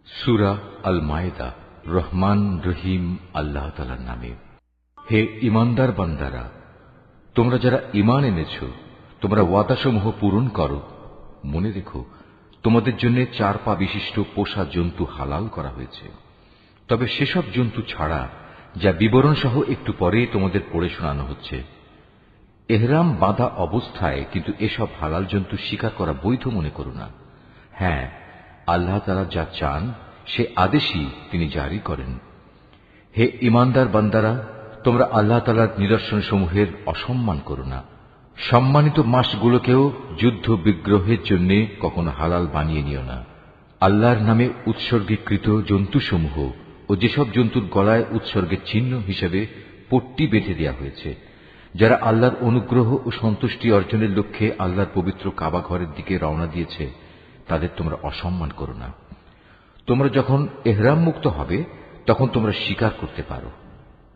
সূরা আল মায়েদা। রহমান রহিম আল্লাহ তাআলার নামে। হে ঈমানদার বান্দারা, তোমরা যারা ঈমান এনেছ, তোমরা ওয়াদাসমূহ পূরণ করো। মনে রেখো, তোমাদের জন্য 4 পা বিশিষ্ট পোষা জন্তু হালাল করা হয়েছে, তবে সেসব জন্তু ছাড়া যা বিবরণ সহ একটু পরে তোমাদের পড়ে শোনানো হচ্ছে। এহরাম বাঁধা অবস্থায় কিন্তু এসব হালাল জন্তু শিকার করা বৈধ মনে করো না। হ্যাঁ, আল্লাহ তাআলা যা চান সে আদেশই তিনি জারি করেন। হে ঈমানদার বান্দারা, তোমরা আল্লাহ তাআলার নিদর্শনসমূহের অসম্মান করো না। সম্মানিত মাসগুলোকেও যুদ্ধ বিগ্রহের জন্য কখনো হালাল বানিয়ে নিও না। আল্লাহর নামে উৎসর্গীকৃত জন্তুসমূহ ও যেসব জন্তুর গলায় উৎসর্গের চিহ্ন হিসেবে পট্টি বেঁধে দেওয়া হয়েছে, যারা আল্লাহর অনুগ্রহ ও সন্তুষ্টি অর্জনের লক্ষ্যে আল্লাহর পবিত্র কাবা ঘরের দিকে রওনা দিয়েছে, তাদের তোমরা অসম্মান করো না। তোমরা যখন এহরাম মুক্ত হবে তখন তোমরা শিকার করতে পারো।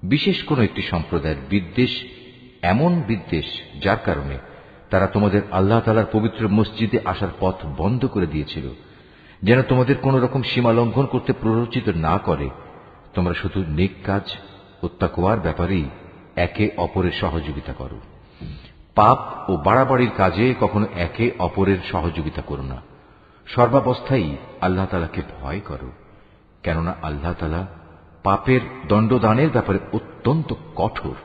বিশেষ কোন একটি সম্প্রদায়ের বিদ্বেষ এমন বিদ্বেষ যার কারণে তারা তোমাদের আল্লাহ তাআলার পবিত্র মসজিদে আসার পথ বন্ধ করে দিয়েছিল, যেন তোমাদের কোন রকম সীমা লঙ্ঘন করতে প্ররোচিত না করে। তোমরা শুধু নেক কাজ ও তাকওয়ার ব্যাপারেই একে অপরের সহযোগিতা করো। পাপ ও বাড়াবাড়ির কাজে কখনো একে অপরের সহযোগিতা করো না। সর্বাবস্থায় আল্লাহ তাআলাকে ভয় করো, কেননা আল্লাহ তাআলা পাপের দণ্ডদানের ব্যাপারে অত্যন্ত কঠোর।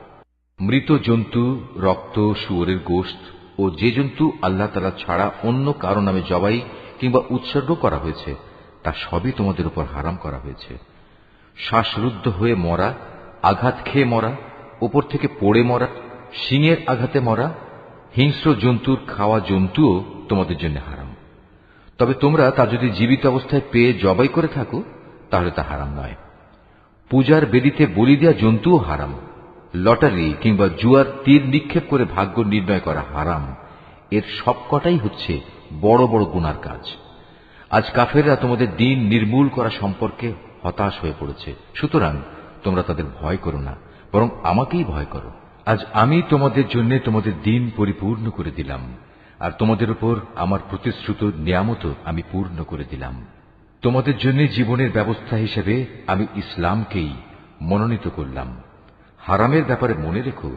মৃত জন্তু, রক্ত, শুয়োরের গোশত ও যে জন্তু আল্লাহ তাআলা ছাড়া অন্য কারো নামে জবাই কিংবা উৎসর্গ করা হয়েছে তা সবই তোমাদের উপর হারাম করা হয়েছে। শ্বাসরুদ্ধ হয়ে মরা, আঘাত খেয়ে মরা, উপর থেকে পড়ে মরা, শিঙের আঘাতে মরা, হিংস্র জন্তুর খাওয়া জন্তুও তোমাদের জন্য হারাম। তবে তোমরা তা যদি জীবিত অবস্থায় পেয়ে জবাই করে থাকো তাহলে তা হারাম নয়। পূজার বেদিতে বলি দেওয়া জন্তুও হারাম। লটারি কিংবা জুয়ার তীর নিক্ষেপ করে ভাগ্য নির্ণয় করা হারাম। এর সবকটাই হচ্ছে বড় বড় গুনার কাজ। আজ কাফেররা তোমাদের দিন নির্মূল করা সম্পর্কে হতাশ হয়ে পড়েছে, সুতরাং তোমরা তাদের ভয় করো না, বরং আমাকেই ভয় করো। আজ আমি তোমাদের জন্য তোমাদের দিন পরিপূর্ণ করে দিলাম, আর তোমাদের উপর আমার প্রতিশ্রুত নিয়ামতও আমি পূর্ণ করে দিলাম। তোমাদের জন্য জীবনের ব্যবস্থা হিসেবে আমি ইসলামকেই মনোনীত করলাম। হারামের ব্যাপারে মনে রেখো,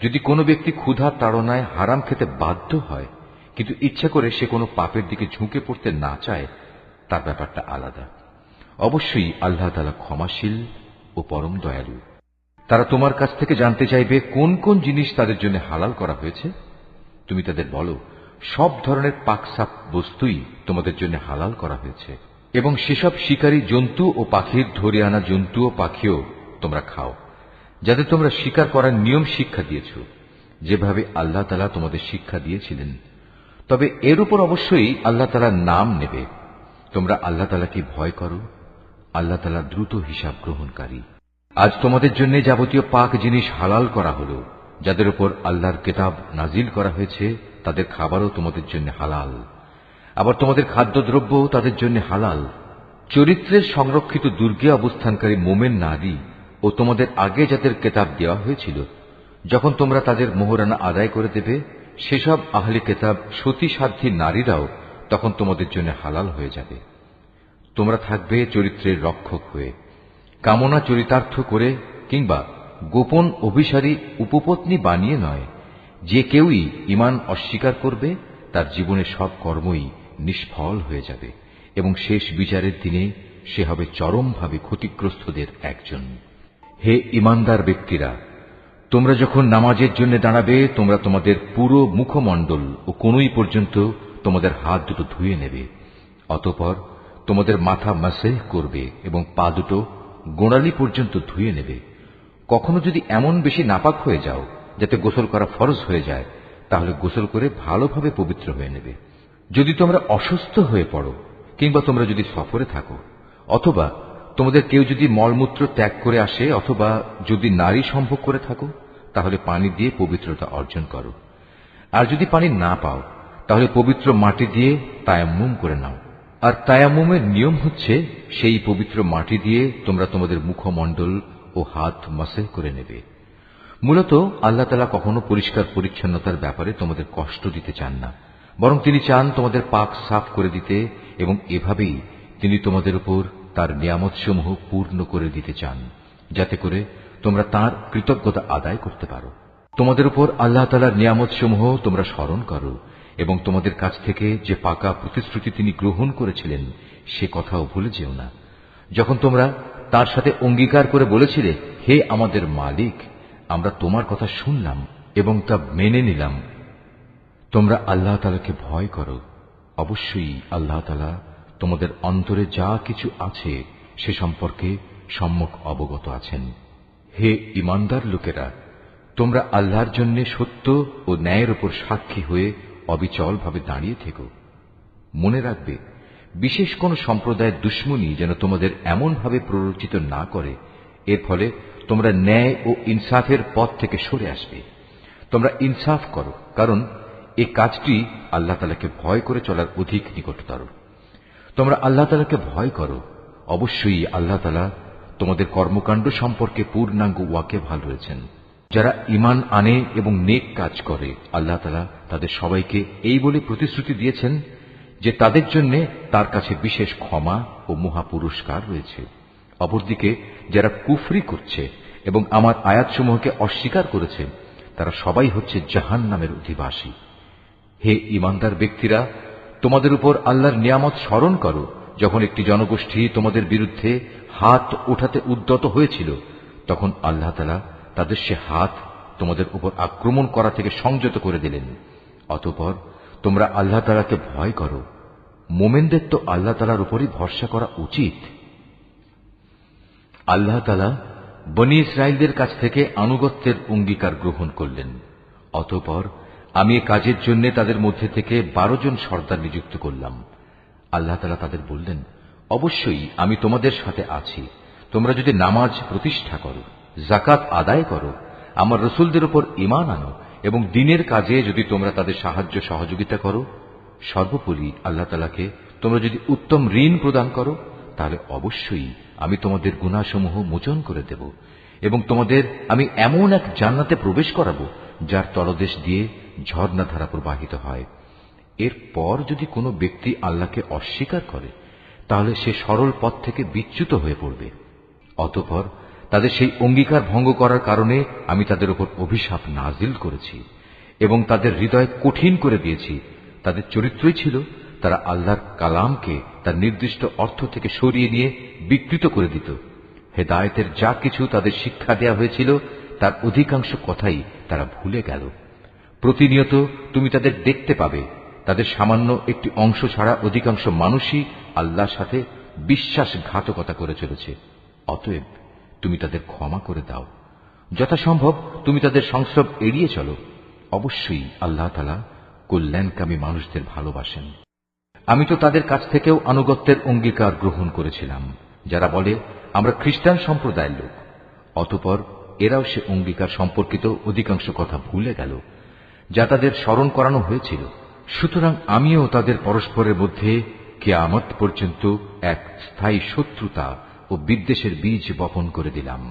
যদি কোনো ব্যক্তি ক্ষুধার তাড়নায় হারাম খেতে বাধ্য হয় কিন্তু ইচ্ছা করে সে কোনো পাপের দিকে ঝুঁকে পড়তে না চায়, তার ব্যাপারটা আলাদা। অবশ্যই আল্লাহ তাআলা ক্ষমাশীল ও পরম দয়ালু। তারা তোমার কাছ থেকে জানতে চাইবে কোন কোন জিনিস তাদের জন্য হালাল করা হয়েছে। তুমি তাদের বলো, সব ধরনের পাকসাপ বস্তুই তোমাদের জন্য হালাল করা হয়েছে, এবং সেসব শিকারী জন্তু ও পাখির ধরে আনা জন্তু ও পাখিও তোমরা খাও, যাদের তোমরা শিকার করার নিয়ম শিক্ষা দিয়েছ, যেভাবে আল্লাহ তাআলা তোমাদের শিক্ষা দিয়েছিলেন। তবে এর উপর অবশ্যই আল্লাহ তাআলার নাম নেবে। তোমরা আল্লাহ তাআলাকে ভয় করো, আল্লাহ তাআলা দ্রুত হিসাব গ্রহণকারী। আজ তোমাদের জন্য যাবতীয় পাক জিনিস হালাল করা হলো। যাদের উপর আল্লাহর কিতাব নাজিল করা হয়েছে তাদের খাবারও তোমাদের জন্য হালাল, আবার তোমাদের খাদ্যদ্রব্য তাদের জন্য হালাল। চরিত্রের সংরক্ষিত দুর্গে অবস্থানকারী মোমেন নারী ও তোমাদের আগে যাদের কিতাব দেওয়া হয়েছিল, যখন তোমরা তাদের মোহরানা আদায় করে দেবে, সেসব আহলে কিতাব সতী সাধ্বী নারীরাও তখন তোমাদের জন্য হালাল হয়ে যাবে। তোমরা থাকবে চরিত্রের রক্ষক হয়ে, কামনা চরিতার্থ করে কিংবা গোপন অভিসারী উপপত্নী বানিয়ে নয়। যে কেউই ঈমান অস্বীকার করবে তার জীবনের সব কর্মই নিষ্ফল হয়ে যাবে, এবং শেষ বিচারের দিনে সে হবে চরমভাবে ক্ষতিগ্রস্তদের একজন। হে ঈমানদার ব্যক্তিরা, তোমরা যখন নামাজের জন্য দাঁড়াবে, তোমরা তোমাদের পুরো মুখমণ্ডল ও কনুই পর্যন্ত তোমাদের হাত দুটো ধুয়ে নেবে। অতঃপর তোমাদের মাথা মাসেহ করবে এবং পা দুটো গোড়ালি পর্যন্ত ধুয়ে নেবে। কখনো যদি এমন বেশি নাপাক হয়ে যাও যাতে গোসল করা ফরজ হয়ে যায়, তাহলে গোসল করে ভালোভাবে পবিত্র হয়ে নেবে। যদি তোমরা অসুস্থ হয়ে পড়ো কিংবা তোমরা যদি সফরে থাকো, অথবা তোমাদের কেউ যদি মলমূত্র ত্যাগ করে আসে, অথবা যদি নারী সম্ভোগ করে থাকো, তাহলে পানি দিয়ে পবিত্রতা অর্জন করো। আর যদি পানি না পাও তাহলে পবিত্র মাটি দিয়ে তায়াম্মুম করে নাও। আর তায়াম্মুমের নিয়ম হচ্ছে সেই পবিত্র মাটি দিয়ে তোমরা তোমাদের মুখমণ্ডল ও হাত মাসেহ করে নেবে। মূলত আল্লাহ তাআলা কখনো পরিষ্কার পরিচ্ছন্নতার ব্যাপারে তোমাদের কষ্ট দিতে চান না, বরং তিনি চান তোমাদের পাক সাফ করে দিতে, এবং এভাবেই তিনি তোমাদের উপর তার নিয়ামতসমূহ পূর্ণ করে দিতে চান, যাতে করে তোমরা তার কৃতজ্ঞতা আদায় করতে পারো। তোমাদের উপর আল্লাহ তাআলার নিয়ামতসমূহ তোমরা স্মরণ করো এবং তোমাদের কাছ থেকে যে পাকা প্রতিশ্রুতি তিনি গ্রহণ করেছিলেন সে কথাও ভুলে যেও না। যখন তোমরা তার সাথে অঙ্গীকার করে বলেছিলে, হে আমাদের মালিক, আমরা তোমার কথা শুনলাম এবং তা মেনে নিলাম। তোমরা আল্লাহ তাআলাকে ভয় করো। অবশ্যই আল্লাহ তাআলা তোমাদের অন্তরে যা কিছু আছে সে সম্পর্কে সম্যক অবগত আছেন। হে ঈমানদার লোকেরা, তোমরা আল্লাহর জন্য সত্য ও ন্যায়ের উপর সাক্ষী হয়ে অবিচলভাবে দাঁড়িয়ে থেকো। মনে রাখবে, বিশেষ কোন সম্প্রদায়ের দুশমনী যেন তোমাদের এমনভাবে প্ররোচিত না করে এর ফলে তোমরা ন্যায় ও ইনসাফের পথ থেকে সরে আসবে। তোমরা ইনসাফ করো, কারণ এই কাজটি আল্লাহ তাআলাকে ভয় করে চলার অধিক নিকটতর। তোমরা আল্লাহ তাআলাকে ভয় করো। অবশ্যই আল্লাহ তাআলা তোমাদের কর্মকাণ্ড সম্পর্কে পূর্ণাঙ্গ ওয়াকিবহাল রয়েছেন। যারা ঈমান আনে এবং নেক কাজ করে, আল্লাহ তাআলা তাদের সবাইকে এই বলে প্রতিশ্রুতি দিয়েছেন যে তাদের জন্য তার কাছে বিশেষ ক্ষমা ও মহা পুরস্কার রয়েছে। অপরদিকে যারা কুফরি করছে এবং আমার আয়াতসমূহকে অস্বীকার করেছে, তারা সবাই হচ্ছে জাহান্নামের অধিবাসী। হে ঈমানদার ব্যক্তিরা, তোমাদের উপর আল্লাহর নিয়ামত স্মরণ করো, যখন একটি জনগোষ্ঠী তোমাদের বিরুদ্ধে হাত ওঠাতে উদ্যত হয়েছিল, তখন আল্লাহ তাআলা তাদের সে হাত তোমাদের উপর আক্রমণ করা থেকে সংযত করে দিলেন। অতঃপর তোমরা আল্লাহ তাআলাকে ভয় করো। মোমেনদের তো আল্লাহ তাআলার উপরই ভরসা করা উচিত। আল্লাহ তাআলা বনী ইসরাইলদের কাছ থেকে আনুগত্যের অঙ্গীকার গ্রহণ করলেন। অতঃপর আমি এ কাজের জন্য তাদের মধ্যে থেকে 12 জন সর্দার নিযুক্ত করলাম। আল্লাহ তাআলা তাদের বললেন, অবশ্যই আমি তোমাদের সাথে আছি। তোমরা যদি নামাজ প্রতিষ্ঠা করো, যাকাত আদায় করো, আমার রাসূলদের উপর ঈমান আনো এবং দ্বীনের কাজে যদি তোমরা তাদের সাহায্য সহযোগিতা করো, সর্বোপরি আল্লাহ তাআলাকে তোমরা যদি উত্তম ঋণ প্রদান করো, তাহলে অবশ্যই আমি তোমাদের গুনাহসমূহ মোচন করে দেব এবং তোমাদের আমি এমন এক জান্নাতে প্রবেশ করাবো যার তলদেশ দিয়ে ঝর্ণাধারা প্রবাহিত হয়। এরপর যদি কোনো ব্যক্তি আল্লাহকে অস্বীকার করে, তাহলে সে সরল পথ থেকে বিচ্যুত হয়ে পড়বে। অতঃপর তাদের সেই অঙ্গীকার ভঙ্গ করার কারণে আমি তাদের উপর অভিশাপ নাজিল করেছি এবং তাদের হৃদয় কঠিন করে দিয়েছি। তাদের চরিত্রই ছিল তারা আল্লাহর কালামকে তার নির্দিষ্ট অর্থ থেকে সরিয়ে নিয়ে বিকৃত করে দিত। হেদায়েতের যা কিছু তাদের শিক্ষা দেয়া হয়েছিল তার অধিকাংশ কথাই তারা ভুলে গেল। প্রতিনিয়ত তুমি তাদের দেখতে পাবে, তাদের সামান্য একটি অংশ ছাড়া অধিকাংশ মানুষই আল্লাহর সাথে বিশ্বাসঘাতকতা করে চলেছে। অতএব তুমি তাদের ক্ষমা করে দাও। যথাসম্ভব তুমি তাদের সংস্রব এড়িয়ে চলো। অবশ্যই আল্লাহ তাআলা কল্যাণকামী মানুষদের ভালোবাসেন। আমি তো তাদের কাছ থেকেও আনুগত্যের অঙ্গীকার গ্রহণ করেছিলাম, যারা বলে আমরা খ্রিস্টান সম্প্রদায়ের লোক। অতঃপর এরাও সে অঙ্গীকার সম্পর্কিত অধিকাংশ কথা ভুলে গেল, যা তাদের স্মরণ করানো হয়েছিল। সুতরাং আমিও তাদের পরস্পরের মধ্যে কিয়ামত পর্যন্ত এক স্থায়ী শত্রুতা ও বিদ্বেষের বীজ বপন করে দিলাম।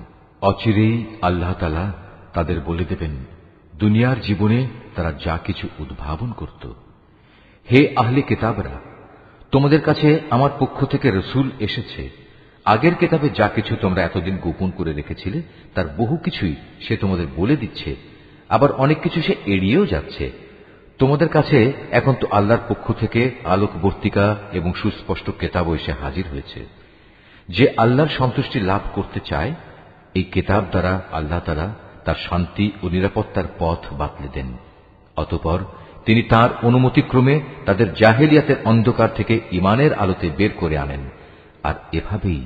অচিরেই আল্লাহ তাআলা তাদের বলে দেবেন দুনিয়ার জীবনে তারা যা কিছু উদ্ভাবন করত। হে আহলে কিতাবরা, তোমাদের কাছে আমার পক্ষ থেকে রাসূল এসেছে। আগের কিতাবে যা কিছু তোমরা এতদিন গোপন করে রেখেছিলে তার বহু কিছুই সে তোমাদের বলে দিচ্ছে, আবার অনেক কিছু সে এড়িয়েও যাচ্ছে। তোমাদের কাছে এখন তো আল্লাহর পক্ষ থেকে আলোকবর্তিকা এবং সুস্পষ্ট কিতাব এসে হাজির হয়েছে। যে আল্লাহর সন্তুষ্টি লাভ করতে চায়, এই কিতাব দ্বারা আল্লাহ তাআলা তার শান্তি ও নিরাপত্তার পথ বাতলে দেন। অতঃপর তিনি তার অনুমতিক্রমে তাদের জাহেলিয়াতের অন্ধকার থেকে ঈমানের আলোতে বের করে আনেন, আর এভাবেই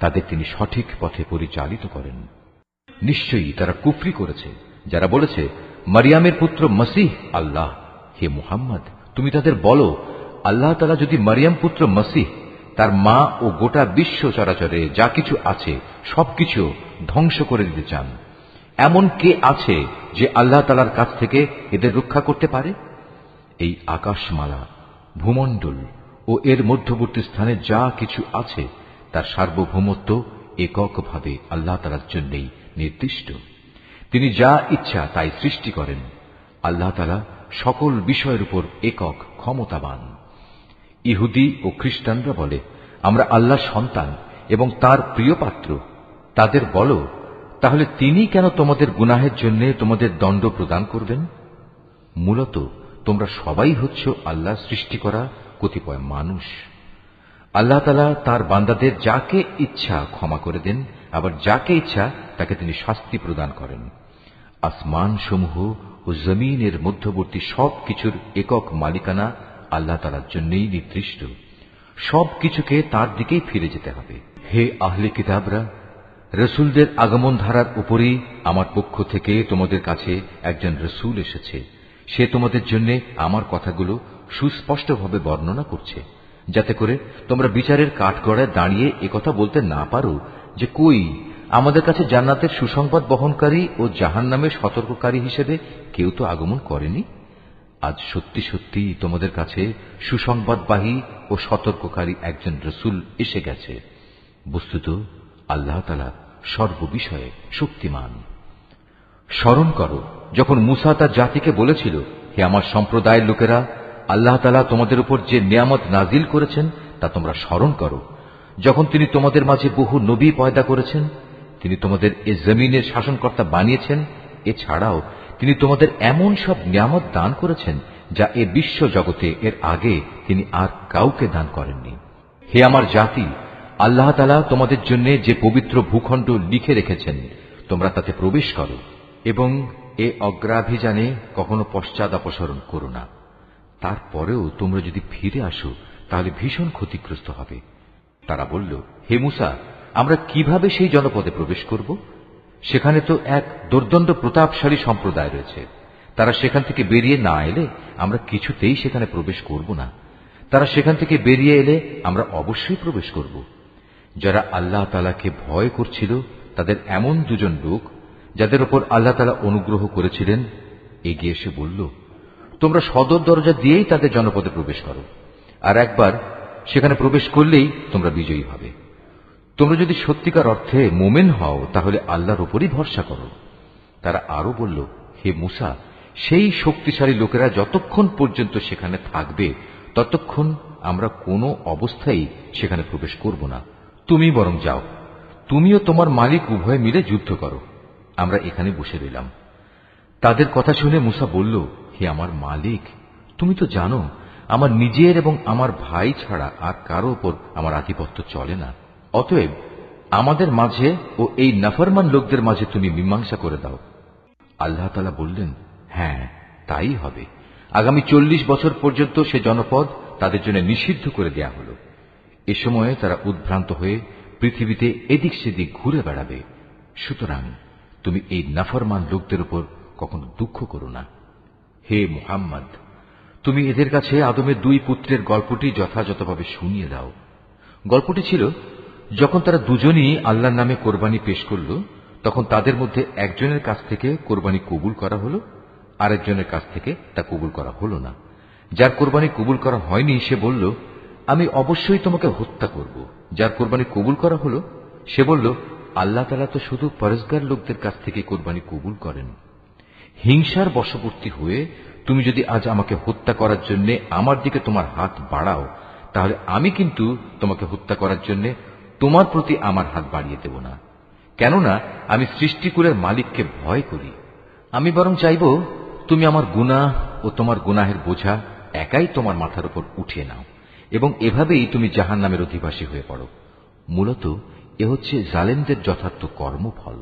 তাদের তিনি সঠিক পথে পরিচালিত করেন। নিশ্চয়ই তারা কুফরি করেছে যারা বলেছে মারিয়ামের পুত্র মসীহ আল্লাহ। হে মুহাম্মদ, তুমি তাদের বলো, আল্লাহ তাআলা যদি মারিয়াম পুত্র মসীহ, তার মা ও গোটা বিশ্ব চরাচরে যা কিছু আছে সবকিছু ধ্বংস করে দিতে চান, এমন কে আছে যে আল্লাহ তাআলার কাছ থেকে এদের রক্ষা করতে পারে? এই আকাশমালা, ভূমণ্ডল ও এর মধ্যবর্তী স্থানে যা কিছু আছে তার সার্বভৌমত্ব এককভাবে আল্লাহ তাআলার জন্যই নির্দিষ্ট। তিনি যা ইচ্ছা তাই সৃষ্টি করেন। আল্লাহ তাআলা সকল বিষয়ের উপর একক ক্ষমতাবান। ইহুদি ও খ্রিস্টানরা বলে আমরা আল্লাহর সন্তান এবং তার প্রিয় পাত্র, তাদের বলো, তাহলে তিনি কেন তোমাদের গুনাহের জন্য তোমাদের দণ্ড প্রদান করবেন? মূলত তোমরা সবাই হচ্ছ আল্লাহ সৃষ্টি করা কতিপয় মানুষ। আল্লাহ তাআলা তার বান্দাদের যাকে ইচ্ছা ক্ষমা করে দেন, আবার যাকে ইচ্ছা তাকে তিনি শাস্তি প্রদান করেন। আসমান সমূহ ও জমিনের মধ্যবর্তী সবকিছুর একক মালিকানা আল্লাহ তাআলার জন্যই নির্দিষ্ট। সবকিছুকে তার দিকেই ফিরে যেতে হবে। হে আহলে কিতাবরা, রসুলদের আগমন ধারার উপরেই আমার পক্ষ থেকে তোমাদের কাছে একজন রসুল এসেছে। সে তোমাদের জন্য আমার কথাগুলো সুস্পষ্টভাবে বর্ণনা করছে, যাতে করে তোমরা বিচারের কাঠগড়ায় দাঁড়িয়ে একথা বলতে না পারো যে কই আমাদের কাছে জান্নাতের সুসংবাদ বহনকারী ও জাহান্নামের সতর্ককারী হিসেবে কেউ তো আগমন করেনি। আজ সত্যি সত্যি তোমাদের কাছে সুসংবাদবাহী ও সতর্ককারী একজন রসুল এসে গেছে। বস্তুত আল্লাহ তাআলা সর্ববিষয়ে শক্তিমান। স্মরণ করো যখন মূসা তার জাতিকে বলেছিল, হে আমার সম্প্রদায়ের লোকেরা, আল্লাহ তাআলা তোমাদের উপর যে নিয়ামত নাজিল করেছেন তা তোমরা স্মরণ করো। যখন তিনি তোমাদের মাঝে বহু নবী পয়দা করেছেন, তিনি তোমাদের এ জমিনের শাসনকর্তা বানিয়েছেন, এছাড়াও তিনি তোমাদের এমন সব নিয়ামত দান করেছেন যা এ বিশ্ব জগতে এর আগে তিনি আর কাউকে দান করেননি। হে আমার জাতি, আল্লাহ তাআলা তোমাদের জন্য যে পবিত্র ভূখণ্ড লিখে রেখেছেন, তোমরা তাতে প্রবেশ করো এবং এ অগ্রাভিযানে কখনো পশ্চাৎ অপসরণ করো না। তারপরেও তোমরা যদি ফিরে আসো তাহলে ভীষণ ক্ষতিগ্রস্ত হবে। তারা বলল, হে মূসা, আমরা কিভাবে সেই জনপদে প্রবেশ করব? সেখানে তো এক দুর্দণ্ড প্রতাপশালী সম্প্রদায় রয়েছে। তারা সেখান থেকে বেরিয়ে না এলে আমরা কিছুতেই সেখানে প্রবেশ করব না। তারা সেখান থেকে বেরিয়ে এলে আমরা অবশ্যই প্রবেশ করব। যারা আল্লাহ তাআলাকে ভয় করছিল তাদের এমন দুজন লোক, যাদের উপর আল্লাহ তাআলা অনুগ্রহ করেছিলেন, এগিয়ে এসে বলল, তোমরা সদর দরজা দিয়েই তাদের জনপদে প্রবেশ করো, আর একবার সেখানে প্রবেশ করলেই তোমরা বিজয়ী হবে। তোমরা যদি সত্যিকার অর্থে মোমেন হও তাহলে আল্লাহর উপরই ভরসা করো। তারা আরো বলল, হে মূসা, সেই শক্তিশালী লোকেরা যতক্ষণ পর্যন্ত সেখানে থাকবে ততক্ষণ আমরা কোনো অবস্থায় সেখানে প্রবেশ করব না। তুমি বরং যাও, তুমিও তোমার মালিক উভয় মিলে যুদ্ধ করো, আমরা এখানে বসে রইলাম। তাদের কথা শুনে মূসা বলল, হে আমার মালিক, তুমি তো জানো আমার নিজের এবং আমার ভাই ছাড়া আর কারো উপর আমার আধিপত্য চলে না। অতএব আমাদের মাঝে ও এই নাফরমান লোকদের মাঝে তুমি মীমাংসা করে দাও। আল্লাহ তাআলা বললেন, হ্যাঁ, তাই হবে। আগামী 40 বছর পর্যন্ত সে জনপদ তাদের জন্য নিষিদ্ধ করে দেয়া হল। এ সময়ে তারা উদ্ভ্রান্ত হয়ে পৃথিবীতে এদিক সেদিক ঘুরে বেড়াবে। সুতরাং তুমি এই নাফরমান লোকদের উপর কখনো দুঃখ করো না। হে মুহাম্মদ, তুমি এদের কাছে আদমের 2 পুত্রের গল্পটি যথাযথভাবে শুনিয়ে দাও। গল্পটি ছিল, যখন তারা দুজনই আল্লাহর নামে কোরবানি পেশ করল, তখন তাদের মধ্যে একজনের কাছ থেকে কোরবানি কবুল করা হল, আরেকজনের কাছ থেকে তা কবুল করা হল না। যার কোরবানি কবুল করা হয়নি সে বলল, আমি অবশ্যই তোমাকে হত্যা করব। যার কোরবানি কবুল করা হল সে বলল, আল্লাহ তাআলা তো শুধু পরেজগার লোকদের কাছ থেকে কোরবানি কবুল করেন। হিংসার বশবর্তী হয়ে তুমি যদি আজ আমাকে হত্যা করার জন্য আমার দিকে তোমার হাত বাড়াও, তাহলে আমি কিন্তু তোমাকে হত্যা করার জন্য তোমার প্রতি আমার হাত বাড়িয়ে দেব না। কেননা আমি সৃষ্টিকুলের মালিককে ভয় করি। আমি বরং চাইব তুমি আমার গুনাহ ও তোমার গুনাহের বোঝা একাই তোমার মাথার উপর উঠিয়ে নাও এবং এভাবেই তুমি জাহান্নামের অধিবাসী হয়ে পড়ো। মূলত এ হচ্ছে জালেমদের যথার্থ কর্মফল।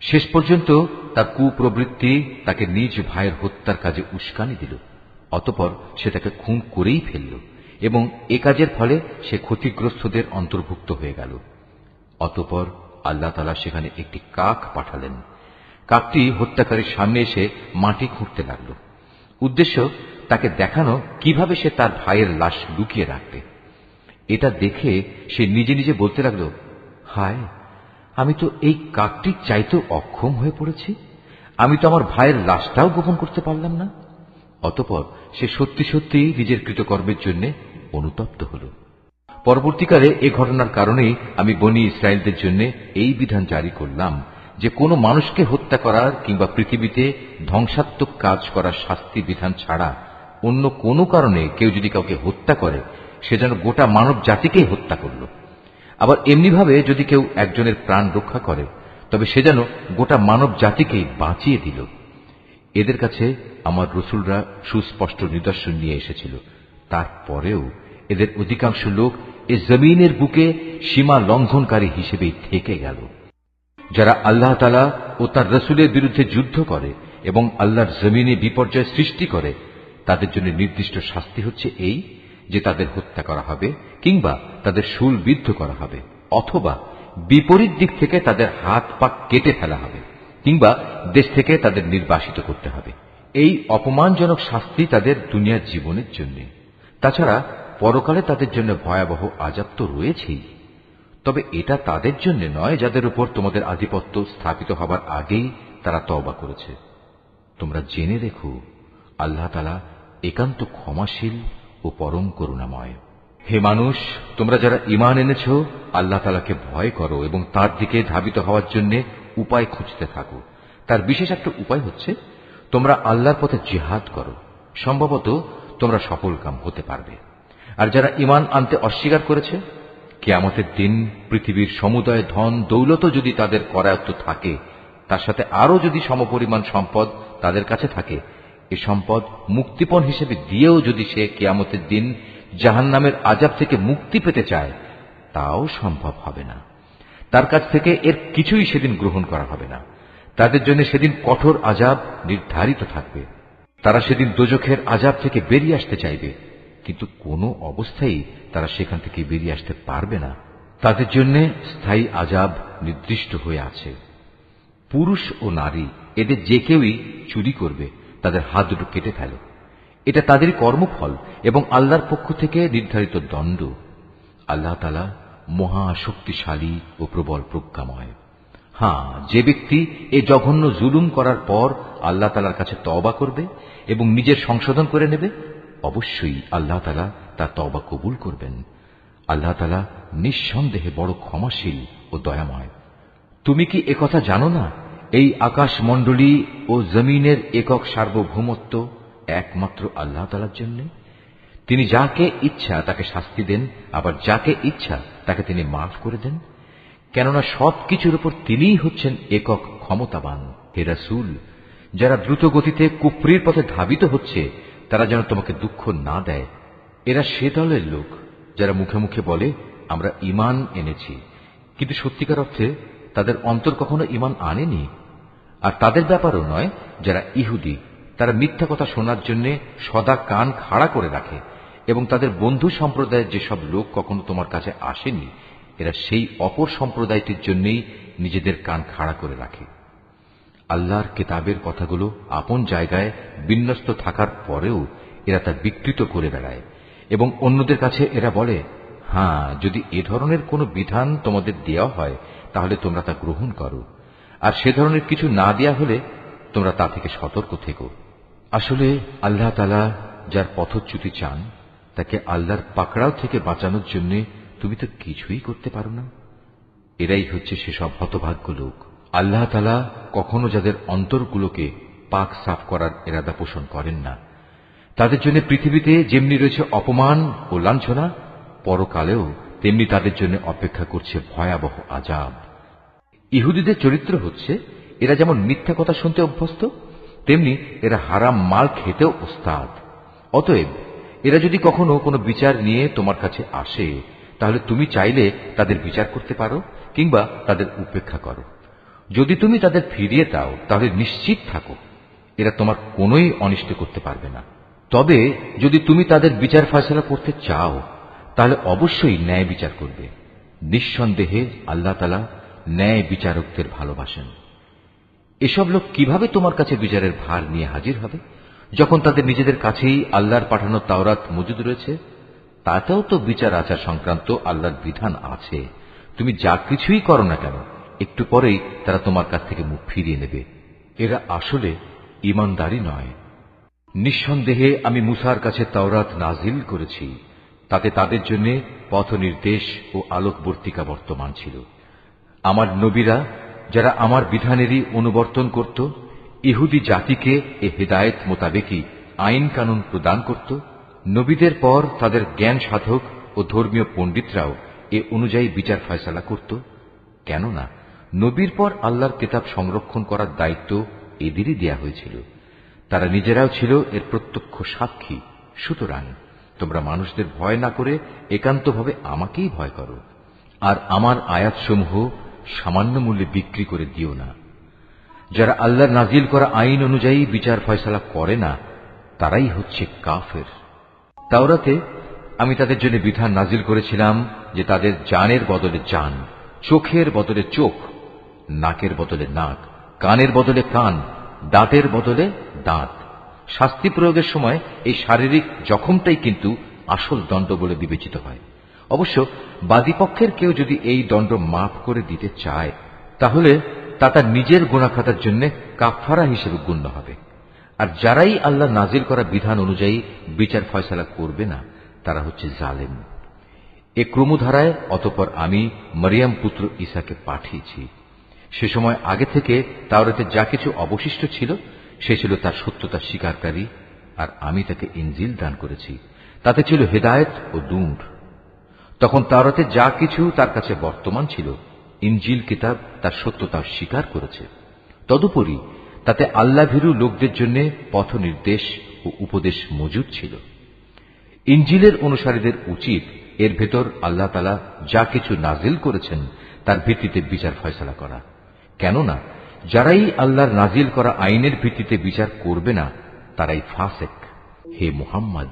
শেষ পর্যন্ত তার কুপ্রবৃত্তি তাকে নিজ ভাইয়ের হত্যার কাজে উস্কানি দিল। অতঃপর সে তাকে খুন করেই ফেলল এবং এ কাজের ফলে সে ক্ষতিগ্রস্তদের অন্তর্ভুক্ত হয়ে গেল। অতঃপর আল্লাহ তাআলা সেখানে একটি কাক পাঠালেন। কাকটি হত্যাকারীর সামনে এসে মাটি খুঁড়তে লাগল। উদ্দেশ্য তাকে দেখানো কিভাবে সে তার ভাইয়ের লাশ লুকিয়ে রাখবে। এটা দেখে সে নিজে নিজে বলতে লাগল, হায়, আমি তো এই কাকটির চাইতেও অক্ষম হয়ে পড়েছি। আমি তো আমার ভাইয়ের লাশটাও গোপন করতে পারলাম না। অতঃপর সে সত্যি সত্যি নিজের কৃতকর্মের জন্য অনুতপ্ত হল। পরবর্তীকালে এ ঘটনার কারণেই আমি বনী ইসরায়েলদের জন্য এই বিধান জারি করলাম যে কোনো মানুষকে হত্যা করার কিংবা পৃথিবীতে ধ্বংসাত্মক কাজ করার শাস্তি বিধান ছাড়া অন্য কোনো কারণে কেউ যদি কাউকে হত্যা করে, সে যেন গোটা মানব জাতিকেই হত্যা করল। আবার এমনিভাবে যদি কেউ একজনের প্রাণ রক্ষা করে তবে সে যেন গোটা মানব জাতিকেই বাঁচিয়ে দিল। এদের কাছে আমার রসুলরা সুস্পষ্ট নিদর্শন নিয়ে এসেছিল, তারপরেও এদের অধিকাংশ লোক এ জমিনের বুকে সীমা লঙ্ঘনকারী হিসেবেই থেকে গেল। যারা আল্লাহ তাআলা ও তার রসুলের বিরুদ্ধে যুদ্ধ করে এবং আল্লাহর জমিনে বিপর্যয় সৃষ্টি করে, তাদের জন্য নির্দিষ্ট শাস্তি হচ্ছে এই যে তাদের হত্যা করা হবে কিংবা তাদের শূলবিদ্ধ করা হবে, অথবা বিপরীত দিক থেকে তাদের হাত পা কেটে ফেলা হবে কিংবা দেশ থেকে তাদের নির্বাসিত করতে হবে। এই অপমানজনক শাস্তি তাদের দুনিয়ার জীবনের জন্য। তাছাড়া পরকালে তাদের জন্য ভয়াবহ আযাব তো রয়েছেই। তবে এটা তাদের জন্য নয় যাদের উপর তোমাদের আধিপত্য স্থাপিত হবার আগেই তারা তওবা করেছে। তোমরা জেনে রেখো, আল্লাহ তাআলা একান্ত ক্ষমাশীল ও পরম করুণাময়। হে মানুষ, তোমরা যারা ঈমান এনেছ, আল্লাহ তাআলাকে ভয় করো এবং তার দিকে ধাবিত হওয়ার জন্য উপায় খুঁজতে থাকো। তার বিশেষ একটা উপায় হচ্ছে তোমরা আল্লাহর পথে জিহাদ করো, সম্ভবত তোমরা সফলকাম হতে পারবে। আর যারা ঈমান আনতে অস্বীকার করেছে, কিয়ামতের দিন পৃথিবীর সমুদয় ধন দৌলত যদি তাদের করায়ত্ত থাকে, তার সাথে আরো যদি সমপরিমাণ সম্পদ তাদের কাছে থাকে, এ সম্পদ মুক্তিপণ হিসেবে দিয়েও যদি সে কিয়ামতের দিন জাহান্নামের আযাব থেকে মুক্তি পেতে চায়, তাও সম্ভব হবে না। তার কাছ থেকে এর কিছুই সেদিন গ্রহণ করা হবে না। তাদের জন্য সেদিন কঠোর আযাব নির্ধারিত থাকবে। তারা সেদিন দোজখের আযাব থেকে বেরিয়ে আসতে চাইবে, কিন্তু কোনো অবস্থায় তারা সেখান থেকে বেরিয়ে আসতে পারবে না। তাদের জন্য স্থায়ী আযাব নির্দিষ্ট হয়ে আছে। পুরুষ ও নারী এদের যে কেউই চুরি করবে, তাদের হাত দুটো কেটে ফেলে। এটা তাদেরই কর্মফল এবং আল্লাহর পক্ষ থেকে নির্ধারিত দণ্ড। আল্লাহ তাআলা মহা শক্তিশালী ও প্রবল প্রজ্ঞাময়। হ্যাঁ, যে ব্যক্তি এ জঘন্য জুলুম করার পর আল্লাহ তাআলার কাছে তওবা করবে এবং নিজের সংশোধন করে নেবে, অবশ্যই আল্লাহ তাআলা তার তওবা কবুল করবেন। আল্লাহ তাআলা নিঃসন্দেহে বড় ক্ষমাশীল ও দয়াময়। তুমি কি একথা জানো না, এই আকাশমণ্ডলী ও জমিনের একক সার্বভৌমত্ব একমাত্র আল্লাহ তাআলার জন্য? তিনি যাকে ইচ্ছা তাকে শাস্তি দেন, আবার যাকে ইচ্ছা তাকে তিনি মাফ করে দেন। কেননা সবকিছুর উপর তিনিই হচ্ছেন একক ক্ষমতাবান। হে রাসূল, যারা দ্রুত গতিতে কুফরির পথে ধাবিত হচ্ছে, তারা যেন তোমাকে দুঃখ না দেয়। এরা সে দলের লোক যারা মুখে মুখে বলে আমরা ঈমান এনেছি, কিন্তু সত্যিকার অর্থে তাদের অন্তর কখনো ঈমান আনেনি। আর তাদের ব্যাপারও নয় যারা ইহুদি, তারা মিথ্যা কথা শোনার জন্য সদা কান খাড়া করে রাখে এবং তাদের বন্ধু সম্প্রদায়ের যেসব লোক কখনো তোমার কাছে আসেনি, এরা সেই অপর সম্প্রদায়টির জন্যই নিজেদের কান খাড়া করে রাখে। আল্লাহর কিতাবের কথাগুলো আপন জায়গায় বিন্যস্ত থাকার পরেও এরা তা বিকৃত করে বেড়ায় এবং অন্যদের কাছে এরা বলে, হ্যাঁ, যদি এ ধরনের কোনো বিধান তোমাদের দেওয়া হয় তাহলে তোমরা তা গ্রহণ করো, আর সে ধরনের কিছু না দেয়া হলে তোমরা তা থেকে সতর্ক থেকো। আসলে আল্লাহ তাআলা যার পথচ্যুতি চান, তাকে আল্লাহর পাকড়াও থেকে বাঁচানোর জন্য তুমি তো কিছুই করতে পারো না। এরাই হচ্ছে সেসব হতভাগ্য লোক। আল্লাহ তাআলা কখনো যাদের অন্তরগুলোকে পাক সাফ করার ইরাদা পোষণ করেন না, তাদের জন্য পৃথিবীতে যেমনি রয়েছে অপমান ও লাঞ্ছনা, পরকালেও তেমনি তাদের জন্য অপেক্ষা করছে ভয়াবহ আযাব। ইহুদিদের চরিত্র হচ্ছে, এরা যেমন মিথ্যা কথা শুনতে অভ্যস্ত, তেমনি এরা হারাম মাল খেতেও ওস্তাদ। অতএব এরা যদি কখনো কোনো বিচার নিয়ে তোমার কাছে আসে, তাহলে তুমি চাইলে তাদের বিচার করতে পারো কিংবা তাদের উপেক্ষা করো। যদি তুমি তাদের ফিরিয়ে দাও, তাহলে নিশ্চিত থাকো এরা তোমার কোনোই অনিষ্ট করতে পারবে না। তবে যদি তুমি তাদের বিচার ফয়সালা করতে চাও, তাহলে অবশ্যই ন্যায় বিচার করবে। নিঃসন্দেহে আল্লাহ তাআলা ন্যায় বিচারকদের ভালোবাসেন। এসব লোক কিভাবে তোমার কাছে বিচারের ভার নিয়ে হাজির হবে, যখন তাদের নিজেদের কাছেই আল্লাহর পাঠানো তাওরাত মজুদ রয়েছে? তাতেও তো বিচার আচার সংক্রান্ত আল্লাহর বিধান আছে। তুমি যা কিছুই করো না কেন, একটু পরেই তারা তোমার কাছ থেকে মুখ ফিরিয়ে নেবে। এরা আসলে ঈমানদারই নয়। নিঃসন্দেহে আমি মুসার কাছে তাওরাত নাজিল করেছি, তাতে তাদের জন্য পথ নির্দেশ ও আলোকবর্তিকা বর্তমান ছিল। আমার নবীরা যারা আমার বিধানেরই অনুবর্তন করত, ইহুদি জাতিকে এ হেদায়েত মোতাবেকই আইন কানুন প্রদান করত। নবীদের পর তাদের জ্ঞান সাধক ও ধর্মীয় পণ্ডিতরাও এ অনুযায়ী বিচার ফয়সালা করত। কেননা নবীর পর আল্লাহর কিতাব সংরক্ষণ করার দায়িত্ব এদেরই দেয়া হয়েছিল। তারা নিজেরাও ছিল এর প্রত্যক্ষ সাক্ষী। সুতরাং তোমরা মানুষদের ভয় না করে একান্তভাবে আমাকেই ভয় করো, আর আমার আয়াতসমূহ সামান্য মূল্যে বিক্রি করে দিও না। যারা আল্লাহর নাজিল করা আইন অনুযায়ী বিচার ফয়সালা করে না, তারাই হচ্ছে কাফের। তাওরাতে আমি তাদের জন্য বিধান নাজিল করেছিলাম যে তাদের জানের বদলে জান, চোখের বদলে চোখ, নাকের বদলে নাক, কানের বদলে কান, দাঁতের বদলে দাঁত। শাস্তি প্রয়োগের সময় এই শারীরিক জখমটাই কিন্তু আসল দণ্ড বলে বিবেচিত হয়। অবশ্য বাদীপক্ষের কেউ যদি এই দণ্ড মাফ করে দিতে চায়, তাহলে তা তার নিজের গুনাহ খাতার জন্য কাফারা হিসেবে গণ্য হবে। আর যারাই আল্লাহ নাজিল করা বিধান অনুযায়ী বিচার ফয়সালা করবে না, তারা হচ্ছে জালেম। এ ক্রমধারায় অতঃপর আমি মরিয়ম পুত্র ঈসাকে পাঠিয়েছি। সে সময় আগে থেকে তাওরাতে যা কিছু অবশিষ্ট ছিল সে ছিল তার সত্যতা স্বীকারকারী, আর আমি তাকে ইনজিল দান করেছি, তাতে ছিল হেদায়েত ও নূর। তখন তাওরাতে যা কিছু তার কাছে বর্তমান ছিল, ইনজিল কিতাব তার সত্যতা স্বীকার করেছে। তদুপরি তাতে আল্লাহভীরু লোকদের জন্য পথ নির্দেশ ও উপদেশ মজুদ ছিল। ইনজিলের অনুসারীদের উচিত এর ভেতর আল্লাহ তাআলা যা কিছু নাজিল করেছেন তার ভিত্তিতে বিচার ফয়সালা করা। কেননা যারাই আল্লাহর নাজিল করা আইনের ভিত্তিতে বিচার করবে না, তারাই ফাসেক। হে মুহাম্মদ,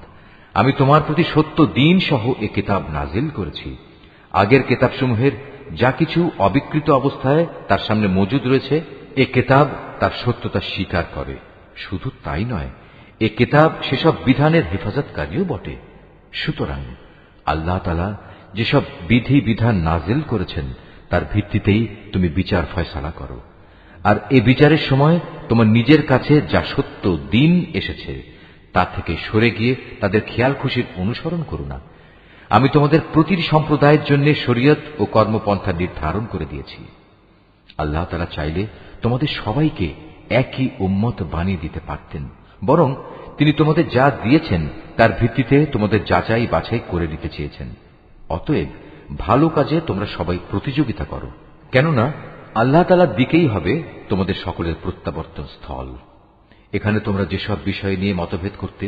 আমি তোমার প্রতি সত্য দিন সহ এ কিতাব নাজিল করেছি। আগের কিতাবসমূহের যা কিছু অবিকৃত অবস্থায় তার সামনে মজুদ রয়েছে, এ কিতাব তার সত্যতা স্বীকার করে। শুধু তাই নয়, এ কিতাব সেসব বিধানের হেফাজতকারীও বটে। সুতরাং আল্লাহ তাআলা যেসব বিধি বিধান নাজিল করেছেন তার ভিত্তিতেই তুমি বিচার ফয়সালা করো। আর এ বিচারের সময় তোমার নিজের কাছে যা সত্য দিন এসেছে তা থেকে সরে গিয়ে তাদের খেয়াল খুশির অনুসরণ করো না। আমি তোমাদের প্রতিটি সম্প্রদায়ের জন্য শরীয়ত ও কর্মপন্থা নির্ধারণ করে দিয়েছি। আল্লাহ তাআলা চাইলে তোমাদের সবাইকে একই উম্মত বানিয়ে দিতে পারতেন, বরং তিনি তোমাদের যা দিয়েছেন তার ভিত্তিতে তোমাদের যাচাই বাছাই করে নিতে চেয়েছেন। অতএব ভালো কাজে তোমরা সবাই প্রতিযোগিতা করো, কেননা আল্লাহ তাআলার দিকেই হবে তোমাদের সকলের প্রত্যাবর্তন স্থল। এখানে তোমরা যেসব বিষয় নিয়ে মতভেদ করতে,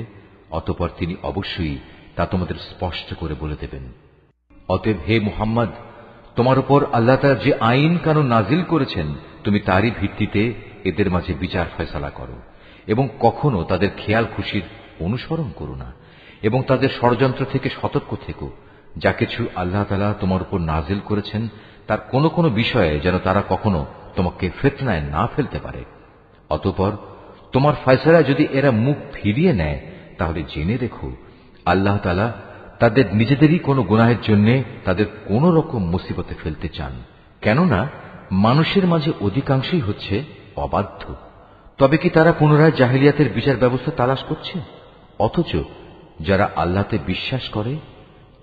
অতঃপর তিনি অবশ্যই তা তোমাদের স্পষ্ট করে বলে দেবেন। অতএব হে মুহাম্মদ, তোমার উপর আল্লাহ তাআলা যে আইন কানুন নাজিল করেছেন তুমি তারই ভিত্তিতে এদের মাঝে বিচার ফয়সালা করো, এবং কখনো তাদের খেয়াল খুশির অনুসরণ করো না, এবং তাদের ষড়যন্ত্র থেকে সতর্ক থেকো। যা কিছু আল্লাহ তাআলা তোমার উপর নাজিল করেছেন তার কোনো কোনো বিষয়ে যেন তারা কখনো তোমাকে ফিতনায় না ফেলতে পারে। অতঃপর তোমার ফয়সালায় যদি এরা মুখ ফিরিয়ে নেয়, তাহলে জেনে রেখো আল্লাহ তাআলা তাদের নিজেদেরই কোনো গুনাহের জন্য তাদের কোন রকম মুসিবতে ফেলতে চান। কেননা মানুষের মাঝে অধিকাংশই হচ্ছে অবাধ্য। তবে কি তারা পুনরায় জাহিলিয়াতের বিচার ব্যবস্থা তালাশ করছে? অথচ যারা আল্লাহতে বিশ্বাস করে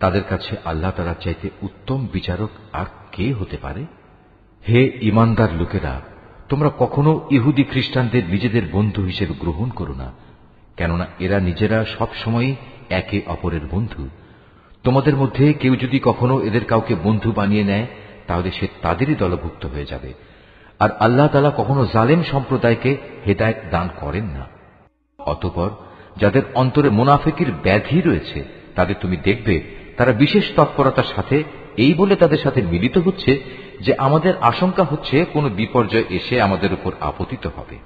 তাদের কাছে আল্লাহ তাআলার চাইতে উত্তম বিচারক আর কে হতে পারে? হে ঈমানদার লোকেরা, তোমরা কখনো ইহুদি খ্রিস্টানদের নিজেদের বন্ধু হিসেবে গ্রহণ করো না, কেননা এরা নিজেরা সব সময় একে অপরের বন্ধু। তোমাদের মধ্যে কেউ যদি কখনো এদের কাউকে বন্ধু বানিয়ে নেয়, তাহলে সে তাদেরই দলভুক্ত হয়ে যাবে। আর আল্লাহ তাআলা কখনো জালেম সম্প্রদায়কে হেদায়েত দান করেন না। অতঃপর যাদের অন্তরে মুনাফিকির ব্যাধি রয়েছে তাদের তুমি দেখবে তারা বিশেষ তৎপরতার সাথে এই বলে তাদের সাথে মিলিত হচ্ছে যে আমাদের আশঙ্কা হচ্ছে কোনো বিপর্যয় এসে আমাদের উপর আপতিত হবে।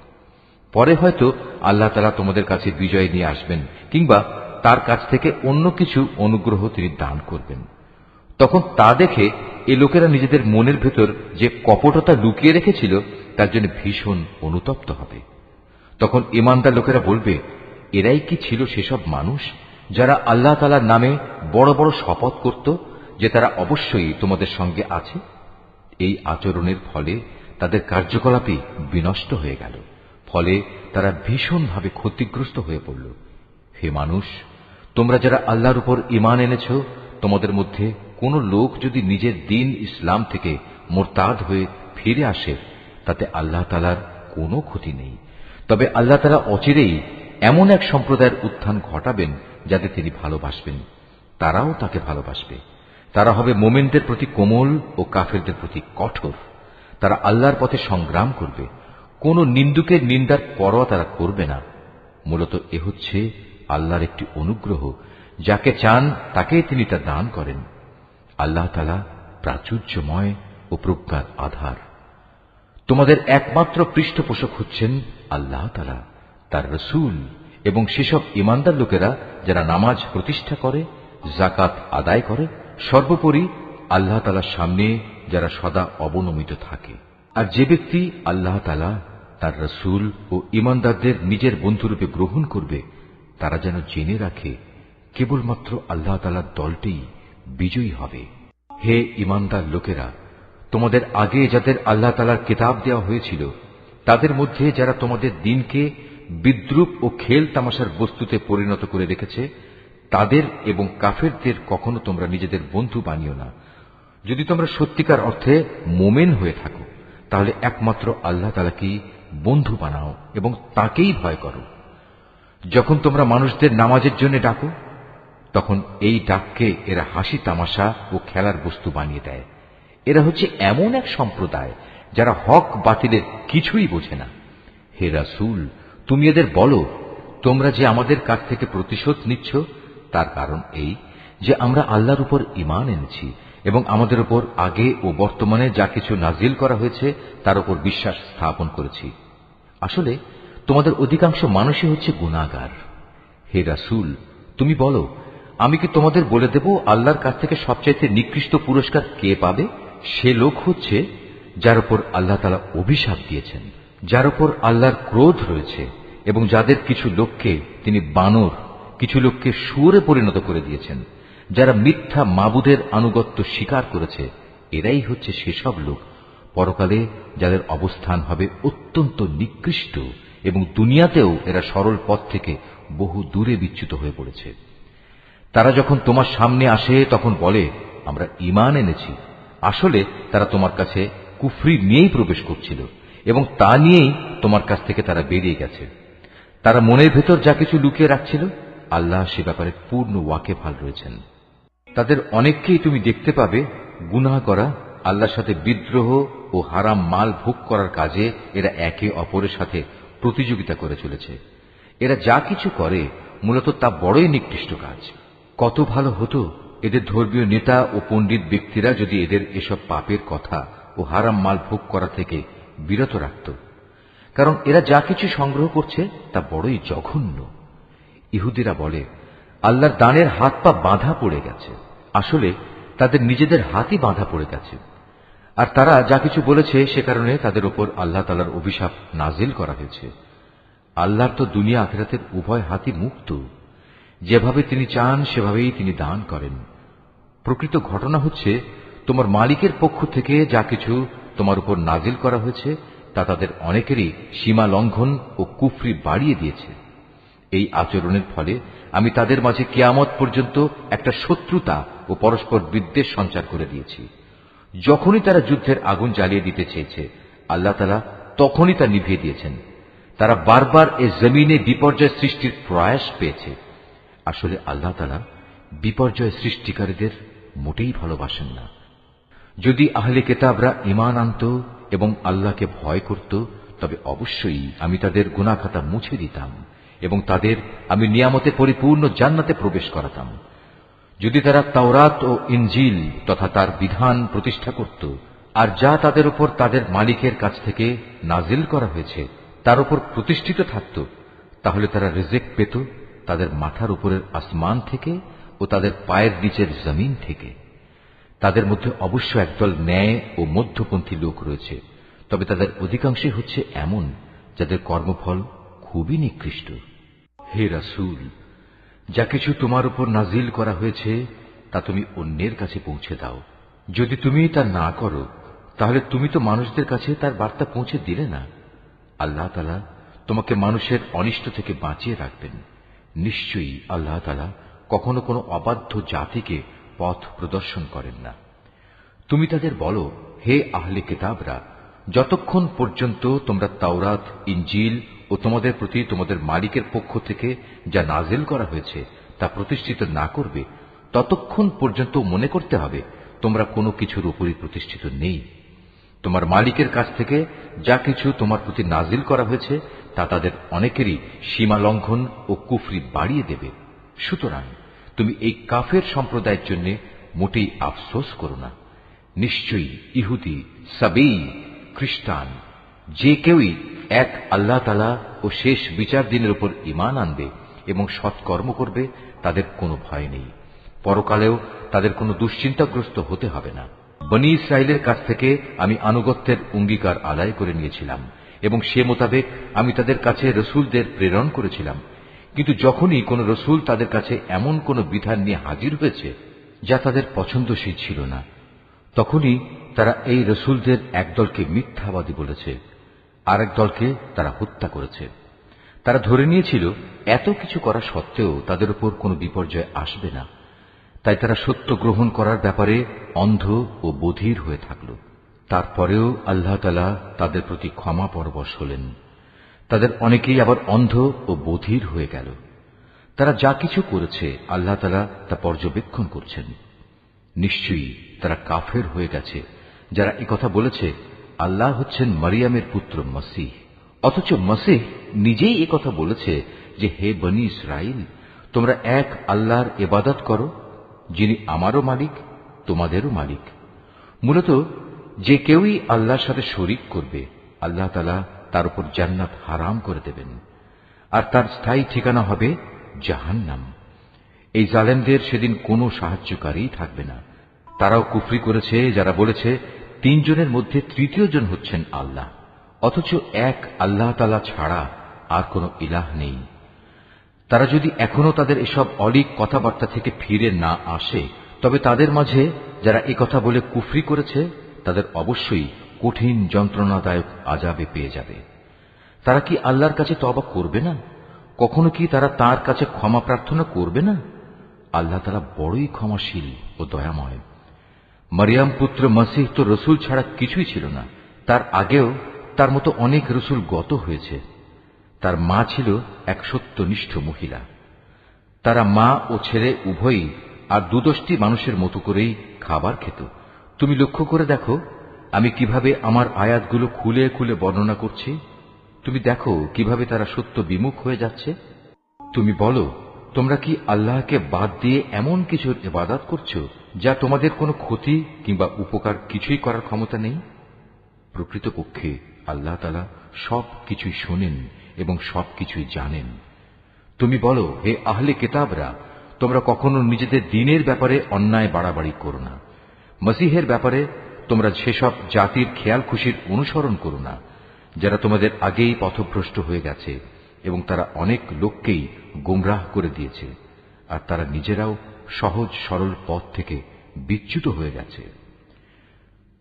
পরে হয়তো আল্লাহ তাআলা তোমাদের কাছে বিজয় নিয়ে আসবেন, কিংবা তার কাছ থেকে অন্য কিছু অনুগ্রহ তিনি দান করবেন। তখন তা দেখে এই লোকেরা নিজেদের মনের ভেতর যে কপটতা লুকিয়ে রেখেছিল তার জন্য ভীষণ অনুতপ্ত হবে। তখন ঈমানদার লোকেরা বলবে, এরাই কি ছিল সেসব মানুষ যারা আল্লাহ তাআলার নামে বড় বড় শপথ করত যে তারা অবশ্যই তোমাদের সঙ্গে আছে? এই আচরণের ফলে তাদের কার্যকলাপই বিনষ্ট হয়ে গেল, ফলে তারা ভীষণভাবে ক্ষতিগ্রস্ত হয়ে পড়ল। হে মানুষ, তোমরা যারা আল্লাহর উপর ঈমান এনেছ, তোমাদের মধ্যে কোন লোক যদি নিজের দিন ইসলাম থেকে মুরতাদ হয়ে ফিরে আসে, তাতে আল্লাহ তাআলার কোনো ক্ষতি নেই। তবে আল্লাহ তাআলা অচিরেই এমন এক সম্প্রদায়ের উত্থান ঘটাবেন যাদের তিনি ভালোবাসবেন, তারাও তাকে ভালোবাসবে। তারা হবে মোমেনদের প্রতি কোমল ও কাফেরদের প্রতি কঠোর। তারা আল্লাহর পথে সংগ্রাম করবে, কোন নিন্দুকের নিন্দার পরোয়া তারা করবে না। মূলত এ হচ্ছে আল্লাহর একটি অনুগ্রহ, যাকে চান তাকে তিনি তা দান করেন। আল্লাহ তাআলা প্রাচুর্যময় ও প্রজ্ঞার আধার। তোমাদের একমাত্র পৃষ্ঠপোষক হচ্ছেন আল্লাহ তাআলা, তার রাসূল এবং সেসব ঈমানদার লোকেরা যারা নামাজ প্রতিষ্ঠা করে, যাকাত আদায় করে, সর্বোপরি আল্লাহ তাআলার সামনে যারা সদা অবনমিত থাকে। আর যে ব্যক্তি আল্লাহ তাআলা, তার রাসূল ও ঈমানদারদের নিজের বন্ধুরূপে গ্রহণ করবে, তারা যেন জেনে রাখে কেবলমাত্র আল্লাহ তাআলার দলটিই বিজয়ী হবে। হে ঈমানদার লোকেরা, তোমাদের আগে যাদের আল্লাহ তাআলার কিতাব দেওয়া হয়েছিল, তাদের মধ্যে যারা তোমাদের দিনকে বিদ্রূপ ও খেল তামাশার বস্তুতে পরিণত করে রেখেছে, তাদের এবং কাফেরদের কখনো তোমরা নিজেদের বন্ধু বানিও না। যদি তোমরা সত্যিকার অর্থে মোমেন হয়ে থাকো, তাহলে একমাত্র আল্লাহ তাআলাকেই বন্ধু বানাও এবং তাকেই ভয় করো। যখন তোমরা মানুষদের নামাজের জন্য ডাকো, তখন এই ডাককে এরা হাসি তামাশা ও খেলার বস্তু বানিয়ে দেয়। এরা হচ্ছে এমন এক সম্প্রদায় যারা হক বাতিলের কিছুই বোঝে না। হে রাসূল, তুমি এদের বলো, তোমরা যে আমাদের কাছ থেকে প্রতিশোধ নিচ্ছ, তার কারণ এই যে আমরা আল্লাহর উপর ঈমান এনেছি এবং আমাদের উপর আগে ও বর্তমানে যা কিছু নাজিল করা হয়েছে তার উপর বিশ্বাস স্থাপন করেছি। আসলে তোমাদের অধিকাংশ মানুষই হচ্ছে গুনাহগার। হে রাসূল, তুমি বলো, আমি কি তোমাদের বলে দেব আল্লাহর কাছ থেকে সবচাইতে নিকৃষ্ট পুরস্কার কে পাবে? সে লোক হচ্ছে যার উপর আল্লাহ তাআলা অভিশাপ দিয়েছেন, যার উপর আল্লাহর ক্রোধ রয়েছে এবং যাদের কিছু লোককে তিনি বানর, কিছু লোককে শুয়োরে পরিণত করে দিয়েছেন, যারা মিথ্যা মাবুদের আনুগত্য স্বীকার করেছে। এরাই হচ্ছে সেসব লোক পরকালে যাদের অবস্থান হবে অত্যন্ত নিকৃষ্ট এবং দুনিয়াতেও এরা সরল পথ থেকে বহু দূরে বিচ্যুত হয়ে পড়েছে। তারা যখন তোমার সামনে আসে তখন বলে, আমরা ঈমান এনেছি। আসলে তারা তোমার কাছে কুফরি নিয়েই প্রবেশ করছিল এবং তা নিয়েই তোমার কাছ থেকে তারা বেরিয়ে গেছে। তারা মনের ভেতর যা কিছু লুকিয়ে রাখছিল, আল্লাহ সে ব্যাপারে পূর্ণ ওয়াকিফাল রয়েছেন। তাদের অনেককেই তুমি দেখতে পাবে গুনাহ করা, আল্লাহর সাথে বিদ্রোহ ও হারাম মাল ভোগ করার কাজে এরা একে অপরের সাথে প্রতিযোগিতা করে চলেছে। এরা যা কিছু করে মূলত তা বড়ই নিকৃষ্ট কাজ। কত ভালো হতো এদের ধর্মীয় নেতা ও পণ্ডিত ব্যক্তিরা যদি এদের এসব পাপের কথা ও হারাম মাল ভোগ করা থেকে বিরত রাখত, কারণ এরা যা কিছু সংগ্রহ করছে তা বড়ই জঘন্য। ইহুদিরা বলে, আল্লাহর দানের হাত পা বাঁধা পড়ে গেছে। আসলে তাদের নিজেদের হাতই বাঁধা পড়ে গেছে। আর তারা যা কিছু বলেছে সে কারণে তাদের উপর আল্লাহ তাআলার অভিশাপ নাজিল করা হয়েছে। আল্লাহর তো দুনিয়া আখিরাতের উভয় হাতই মুক্ত। যেভাবে তিনি চান সেভাবেই তিনি দান করেন। প্রকৃত ঘটনা হচ্ছে, তোমার মালিকের পক্ষ থেকে যা কিছু তোমার উপর নাজিল করা হয়েছে তা তাদের অনেকেরই সীমা লঙ্ঘন ও কুফরি বাড়িয়ে দিয়েছে। এই আচরণের ফলে আমি তাদের মাঝে কিয়ামত পর্যন্ত একটা শত্রুতা ও পরস্পর বিদ্বেষ সঞ্চার করে দিয়েছি। যখনই তারা যুদ্ধের আগুন জ্বালিয়ে দিতে চেয়েছে, আল্লাহ তাআলা তখনই তা নিভিয়ে দিয়েছেন। তারা বারবার এ জমিনে বিপর্যয় সৃষ্টির প্রয়াস পেয়েছে। আসলে আল্লাহ তাআলা বিপর্যয় সৃষ্টিকারীদের মোটেই ভালোবাসেন না। যদি আহলে কিতাবরা ঈমান আনত এবং আল্লাহকে ভয় করত, তবে অবশ্যই আমি তাদের গুনাহ খাতা মুছে দিতাম এবং তাদের আমি নিয়ামতে পরিপূর্ণ জান্নাতে প্রবেশ করাতাম। যদি তারা তাওরাত ও ইনজিল তথা তার বিধান প্রতিষ্ঠা করত, আর যা তাদের উপর তাদের মালিকের কাছ থেকে নাজিল করা হয়েছে তার উপর প্রতিষ্ঠিত থাকত, তাহলে তারা রিজিক পেত তাদের মাথার উপরের আসমান থেকে ও তাদের পায়ের নিচের জমিন থেকে। তাদের মধ্যে অবশ্য একদল ন্যায় ও মধ্যপন্থী লোক রয়েছে, তবে তাদের অধিকাংশই হচ্ছে এমন যাদের কর্মফল খুবই নিকৃষ্ট। হে রাসূল, যা কিছু তোমার উপর নাজিল করা হয়েছে তা তুমি অন্যের কাছে পৌঁছে দাও। যদি তুমি তা না করো, তাহলে তুমি তো মানুষদের কাছে তার বার্তা পৌঁছে দিলে না। আল্লাহ তাআলা তোমাকে মানুষের অনিষ্ট থেকে বাঁচিয়ে রাখবেন। নিশ্চয়ই আল্লাহ তাআলা কখনো কোনো অবাধ্য জাতিকে পথ প্রদর্শন করেন না। তুমি তাদের বলো, হে আহলে কিতাবরা, যতক্ষণ পর্যন্ত তোমরা তাওরাত, ইনজিল ও তোমাদের প্রতি তোমাদের মালিকের পক্ষ থেকে যা নাজিল করা হয়েছে তা প্রতিষ্ঠিত না করবে, ততক্ষণ পর্যন্ত মনে করতে হবে তোমরা কোনো কিছুর উপরই প্রতিষ্ঠিত নেই। তোমার মালিকের কাছ থেকে যা কিছু তোমার প্রতি নাজিল করা হয়েছে তা তাদের অনেকেরই সীমা লঙ্ঘন ও কুফরি বাড়িয়ে দেবে। সুতরাং তুমি এই কাফের সম্প্রদায়ের জন্য মোটেই আফসোস করো না। নিশ্চয়ই ইহুদি, সাবেই, খ্রিস্টান যে কেউই এক আল্লাহ তাআলা ও শেষ বিচার দিনের উপর ঈমান আনবে এবং সৎকর্ম করবে তাদের কোনো ভয় নেই, পরকালেও তাদের কোনো দুশ্চিন্তাগ্রস্ত হতে হবে না। বনী ইসরাইলের কাছ থেকে আমি আনুগত্যের অঙ্গীকার আদায় করে নিয়েছিলাম এবং সে মোতাবেক আমি তাদের কাছে রসুলদের প্রেরণ করেছিলাম। কিন্তু যখনই কোন রসুল তাদের কাছে এমন কোন বিধান নিয়ে হাজির হয়েছে যা তাদের পছন্দসই ছিল না, তখনই তারা এই রসুলদের একদলকে মিথ্যাবাদী বলেছে, আরেক দলকে তারা হত্যা করেছে। তারা ধরে নিয়েছিল এত কিছু করা সত্ত্বেও তাদের উপর কোনো বিপর্যয় আসবে না, তাই তারা সত্য গ্রহণ করার ব্যাপারে অন্ধ ও বধির হয়ে থাকল। তারপরেও আল্লাহ তাআলা তাদের প্রতি ক্ষমা পরবশ হলেন। তাদের অনেকেই আবার অন্ধ ও বধির হয়ে গেল। তারা যা কিছু করেছে আল্লাহ তাআলা তা পর্যবেক্ষণ করছেন। নিশ্চয়ই তারা কাফের হয়ে গেছে যারা একথা বলেছে আল্লাহ হচ্ছেন মারিয়ামের পুত্র মসীহ, অথচ মসীহ নিজেই একথা বলেছে যে হে বনী ইসরাইল, তোমরা এক আল্লাহর ইবাদত করো যিনি আমারও মালিক তোমাদেরও মালিক। মূলত যে কেউই আল্লাহর সাথে শরীক করবে আল্লাহ তাআলা তার উপর জান্নাত হারাম করে দেবেন, আর তার স্থায়ী ঠিকানা হবে জাহান্নাম। এই জালেমদের সেদিন কোনো সাহায্যকারী থাকবে না। তারাও কুফরি করেছে যারা বলেছে তিনজনের মধ্যে তৃতীয় জন হচ্ছেন আল্লাহ, অথচ এক আল্লাহ তাআলা ছাড়া আর কোনো ইলাহ নেই। তারা যদি এখনো তাদের এসব অলীক কথাবার্তা থেকে ফিরে না আসে, তবে তাদের মাঝে যারা একথা বলে কুফরি করেছে তাদের অবশ্যই কঠিন যন্ত্রণাদায়ক আযাবে পেয়ে যাবে। তারা কি আল্লাহর কাছে তওবা করবে না? কখনো কি তারা তার কাছে ক্ষমা প্রার্থনা করবে না? আল্লাহ তাআলা বড়ই ক্ষমাশীল ও দয়াময়। মারিয়াম পুত্র মসীহ তো রসুল ছাড়া কিছুই ছিল না। তার আগেও তার মতো অনেক রসুল গত হয়েছে। তার মা ছিল এক সত্যনিষ্ঠ মহিলা। তারা মা ও ছেলে উভয়ই আর দুদশটি মানুষের মতো করেই খাবার খেত। তুমি লক্ষ্য করে দেখো আমি কিভাবে আমার আয়াতগুলো খুলে খুলে বর্ণনা করছি। তুমি দেখো কিভাবে তারা সত্য বিমুখ হয়ে যাচ্ছে। তুমি বলো, তোমরা কি আল্লাহকে বাদ দিয়ে এমন কিছুর ইবাদত করছো যা তোমাদের কোনো ক্ষতি কিংবা উপকার কিছুই করার ক্ষমতা নেই? প্রকৃতপক্ষে আল্লাহ তাআলা সব কিছুই শোনেন এবং সবকিছুই জানেন। তুমি বলো, হে আহলে কিতাবরা, তোমরা কখনো নিজেদের দ্বীনের ব্যাপারে অন্যায় বাড়াবাড়ি করো না। মসীহের ব্যাপারে তোমরা সেসব জাতির খেয়াল খুশির অনুসরণ করো না যারা তোমাদের আগেই পথভ্রষ্ট হয়ে গেছে এবং তারা অনেক লোককেই গোমরাহ করে দিয়েছে, আর তারা নিজেরাও সহজ সরল পথ থেকে বিচ্যুত হয়ে গেছে।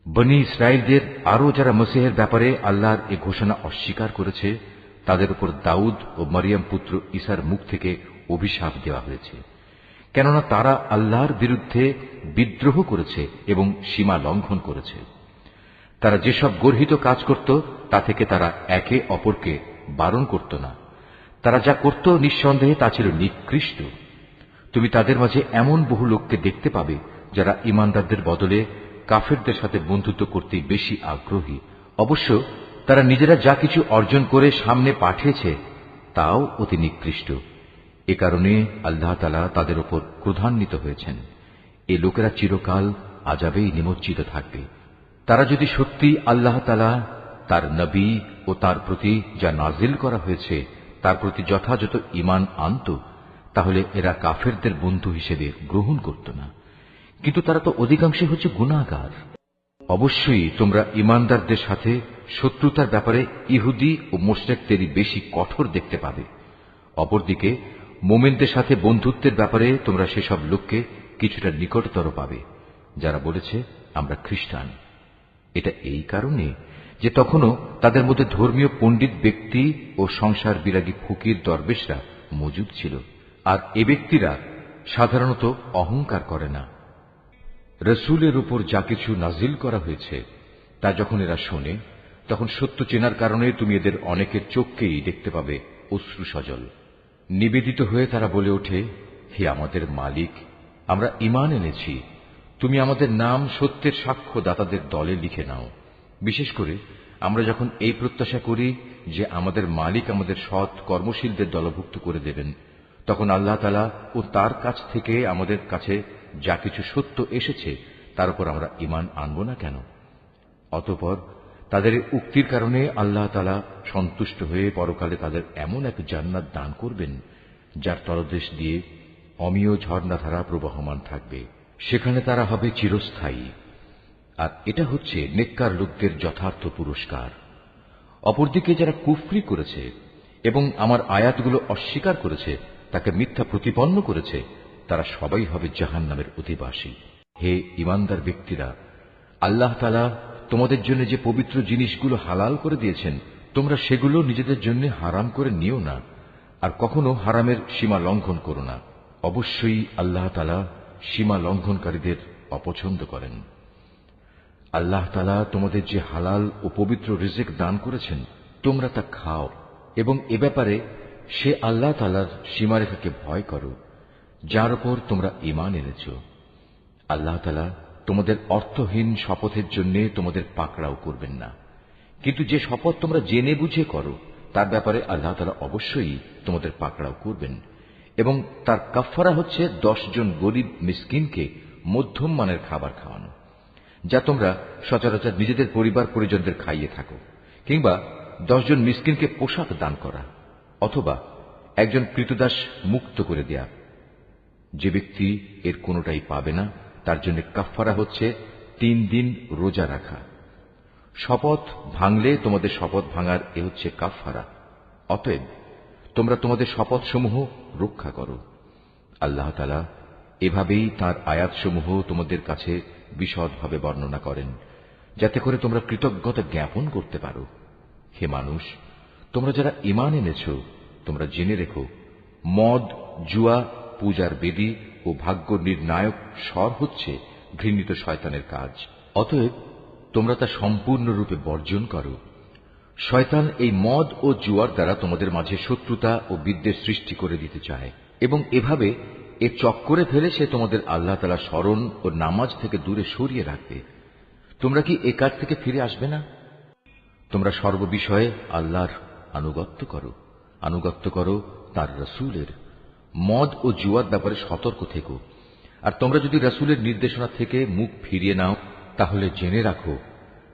বনী ইসরাইলদের আরো যারা মসীহের ব্যাপারে আল্লাহর এ ঘোষণা অস্বীকার করেছে তাদের উপর দাউদ ও মরিয়ম পুত্র ঈসার মুখ থেকে অভিশাপ দেওয়া হয়েছে, কেননা তারা আল্লাহর বিরুদ্ধে বিদ্রোহ করেছে এবং সীমা লঙ্ঘন করেছে। তারা যেসব গর্হিত কাজ করত তা থেকে তারা একে অপরকে বারণ করত না। তারা যা করত নিঃসন্দেহে তা ছিল নিকৃষ্ট। তুমি তাদের মাঝে এমন বহু লোককে দেখতে পাবে যারা ঈমানদারদের বদলে কাফেরদের সাথে বন্ধুত্ব করতে বেশি আগ্রহী। অবশ্য তারা নিজেরা যা কিছু অর্জন করে সামনে পাঠিয়েছে তাও অতি নিকৃষ্ট। এ কারণে আল্লাহ তাআলা তাদের উপর ক্রোধান্বিত হয়েছেন। এই লোকেরা চিরকাল আযাবেই নিমজ্জিত থাকবে। তারা যদি সত্যি আল্লাহ তাআলা, তার নবী ও তার প্রতি যা নাজিল করা হয়েছে তার প্রতি যথাযথ ঈমান আনত, তাহলে এরা কাফেরদের বন্ধু হিসেবে গ্রহণ করত না। কিন্তু তারা তো অধিকাংশই হচ্ছে গুনাহগার। অবশ্যই তোমরা ঈমানদারদের সাথে শত্রুতার ব্যাপারে ইহুদি ও মুশরিকদেরই বেশি কঠোর দেখতে পাবে। অপরদিকে মুমিনদের সাথে বন্ধুত্বের ব্যাপারে তোমরা সেসব লোককে কিছুটা নিকটতর পাবে যারা বলেছে আমরা খ্রিস্টান। এটা এই কারণে যে তখনও তাদের মধ্যে ধর্মীয় পণ্ডিত ব্যক্তি ও সংসার বিরাগী ফকির দরবেশরা মজুদ ছিল, আর এ ব্যক্তিরা সাধারণত অহংকার করে না। রসুলের উপর যা কিছু নাজিল করা হয়েছে তা যখন এরা শোনে তখন সত্য চেনার কারণে তুমি এদের অনেকের চোখকেই দেখতে পাবে অশ্রু সজল। নিবেদিত হয়ে তারা বলে ওঠে, হে আমাদের মালিক, আমরা ঈমান এনেছি, তুমি আমাদের নাম সত্যের সাক্ষ্যদাতাদের দলে লিখে নাও। বিশেষ করে আমরা যখন এই প্রত্যাশা করি যে আমাদের মালিক আমাদের সৎ কর্মশীলদের দলভুক্ত করে দেবেন, তখন আল্লাহ তাআলা ও তার কাছ থেকে আমাদের কাছে যা কিছু সত্য এসেছে তার উপর আমরা ঈমান আনব না কেন? অতঃপর তাদের উক্তির কারণে আল্লাহ তাআলা সন্তুষ্ট হয়ে পরকালে তাদের এমন এক জান্নাত দান করবেন যার তলদেশ দিয়ে অমীয় ঝর্ণাধারা প্রবহমান থাকবে, সেখানে তারা হবে চিরস্থায়ী। আর এটা হচ্ছে নেককার লোকদের যথার্থ পুরস্কার। অপরদিকে যারা কুফরি করেছে এবং আমার আয়াতগুলো অস্বীকার করেছে, তাকে মিথ্যা প্রতিপন্ন করেছে, তারা সবাই হবে জাহান্নামের অধিবাসী। হে ঈমানদার ব্যক্তিরা, আল্লাহ তাআলা তোমাদের জন্য যে পবিত্র জিনিসগুলো হালাল করে দিয়েছেন, তোমরা সেগুলো নিজেদের জন্য হারাম করে নিও না, আর কখনো হারামের সীমা লঙ্ঘন করো না। অবশ্যই আল্লাহ তাআলা সীমা লঙ্ঘনকারীদের অপছন্দ করেন। আল্লাহ তাআলা তোমাদের যে হালাল ও পবিত্র রিজিক দান করেছেন, তোমরা তা খাও এবং এ ব্যাপারে সে আল্লাহ তাআলার সীমারেখাকে ভয় করো, যার উপর তোমরা ঈমান এনেছ। আল্লাহ তাআলা তোমাদের অর্থহীন শপথের জন্য তোমাদের পাকড়াও করবেন না, কিন্তু যে শপথ তোমরা জেনে বুঝে করো তার ব্যাপারে আল্লাহ তাআলা অবশ্যই তোমাদের পাকড়াও করবেন। এবং তার কাফফারা হচ্ছে 10 জন গরিব মিসকিনকে মধ্যম মানের খাবার খাওয়ানো, যা তোমরা সচরাচর নিজেদের পরিবার পরিজনদের খাইয়ে থাকো, কিংবা 10 জন মিসকিনকে পোশাক দান করা, অথবা একজন ক্রীতদাস মুক্ত করে দেয়া। যে ব্যক্তি এর কোনোটাই পাবে না তার জন্য কাফফারা হচ্ছে 3 দিন রোজা রাখা। শপথ ভাঙলে তোমাদের শপথ ভাঙার এ হচ্ছে কাফফারা। অতএব তোমরা তোমাদের শপথসমূহ রক্ষা করো। আল্লাহ তাআলা এভাবেই তাঁর আয়াতসমূহ তোমাদের কাছে বিশদভাবে বর্ণনা করেন, যাতে করে তোমরা কৃতজ্ঞতা জ্ঞাপন করতে পারো। হে মানুষ, তোমরা যারা ঈমান এনেছ, তোমরা জেনে রেখো, মদ, জুয়া, পূজার বেদী ও ভাগ্য নির্ণায়ক স্বর হচ্ছে ঘৃণিত শয়তানের কাজ। অতএব তোমরা তা সম্পূর্ণরূপে বর্জন করো। শয়তান এই মদ ও জুয়ার দ্বারা তোমাদের মাঝে শত্রুতা ও বিদ্বেষ সৃষ্টি করে দিতে চায়, এবং এভাবে এ চক্করে ফেলে সে তোমাদের আল্লাহ তাআলা স্মরণ ও নামাজ থেকে দূরে সরিয়ে রাখবে। তোমরা কি এ কাজ থেকে ফিরে আসবে না? তোমরা সর্ববিষয়ে আল্লাহর আনুগত্য করো তার রাসূলের। মদ ও জুয়ার ব্যাপারে সতর্ক থেকো। আর তোমরা যদি রাসূলের নির্দেশনা থেকে মুখ ফিরিয়ে নাও, তাহলে জেনে রাখো,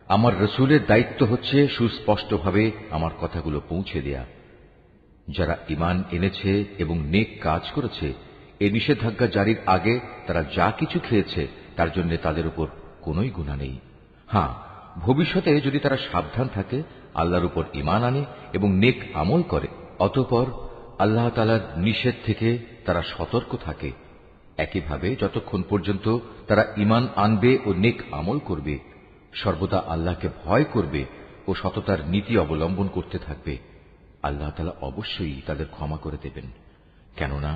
আমার রাসূলের দায়িত্ব হচ্ছে সুস্পষ্টভাবে আমার কথাগুলো পৌঁছে দেয়া। যারা ঈমান এনেছে এবং নেক কাজ করেছে, এই নিষেধাজ্ঞা জারির আগে তারা যা কিছু খেয়েছে তার জন্য তাদের উপর কোনোই গুনাহ নেই। হ্যাঁ, ভবিষ্যতে যদি তারা সাবধান থাকে, আল্লাহর উপর ঈমান আনে এবং নেক আমল করে, অতঃপর আল্লাহ তাআলার নিষেধ থেকে তারা সতর্ক থাকে, একইভাবে যতক্ষণ পর্যন্ত তারা ঈমান আনবে ও নেক আমল করবে, সর্বদা আল্লাহকে ভয় করবে ও সততার নীতি অবলম্বন করতে থাকবে, আল্লাহ তাআলা অবশ্যই তাদের ক্ষমা করে দেবেন। কেননা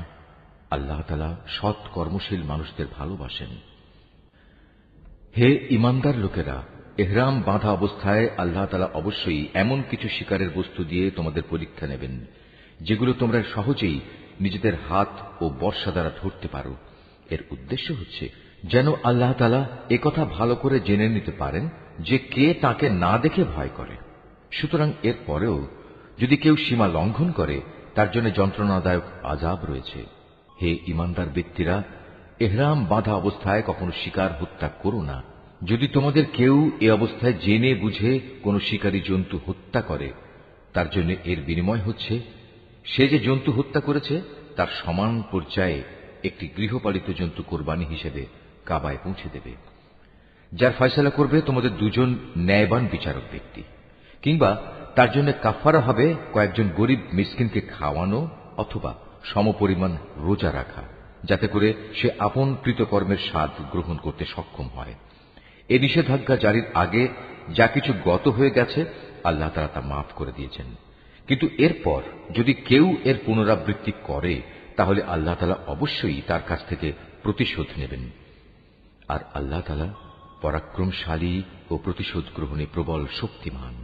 আল্লাহ তাআলা সৎ কর্মশীল মানুষদের ভালোবাসেন। হে ঈমানদার লোকেরা, ইহরাম বাঁধা অবস্থায় আল্লাহ তাআলা অবশ্যই এমন কিছু শিকারের বস্তু দিয়ে তোমাদের পরীক্ষা নেবেন, যেগুলো তোমরা সহজেই নিজেদের হাত ও বর্শা দ্বারা ধরতে পারো। এর উদ্দেশ্য হচ্ছে যেন আল্লাহ তাআলা একথা ভালো করে জেনে নিতে পারেন যে কে তাকে না দেখে ভয় করে। সুতরাং এর পরেও যদি কেউ সীমা লঙ্ঘন করে, তার জন্য যন্ত্রণাদায়ক আযাব রয়েছে। হে ঈমানদার ব্যক্তিরা, ইহরাম বাঁধা অবস্থায় কখনো শিকার হত্যা করো না। যদি তোমাদের কেউ এ অবস্থায় জেনে বুঝে কোনো শিকারী জন্তু হত্যা করে, তার জন্য এর বিনিময় হচ্ছে সে যে জন্তু হত্যা করেছে তার সমান পর্যায়ে একটি গৃহপালিত জন্তু কোরবানি হিসেবে কাবায় পৌঁছে দেবে। যার ফয়সালা করবে তোমাদের দুজন ন্যায়বান বিচারক ব্যক্তি, কিংবা তার জন্য কাফফারা হবে কয়েকজন গরিব মিসকিনকে খাওয়ানো অথবা সমপরিমাণ রোজা রাখা, যাতে করে সে আপন কৃতকর্মের স্বাদ গ্রহণ করতে সক্ষম হয়। এ নিষেধাজ্ঞা জারির আগে যা কিছু গত হয়ে গেছে আল্লাহ তাআলা তা মাফ করে দিয়েছেন, কিন্তু এরপর যদি কেউ এর পুনরাবৃত্তি করে, তাহলে আল্লাহ তাআলা অবশ্যই তার কাছ থেকে প্রতিশোধ নেবেন। আর আল্লাহ তাআলা পরাক্রমশালী ও প্রতিশোধ গ্রহণে প্রবল শক্তিমান।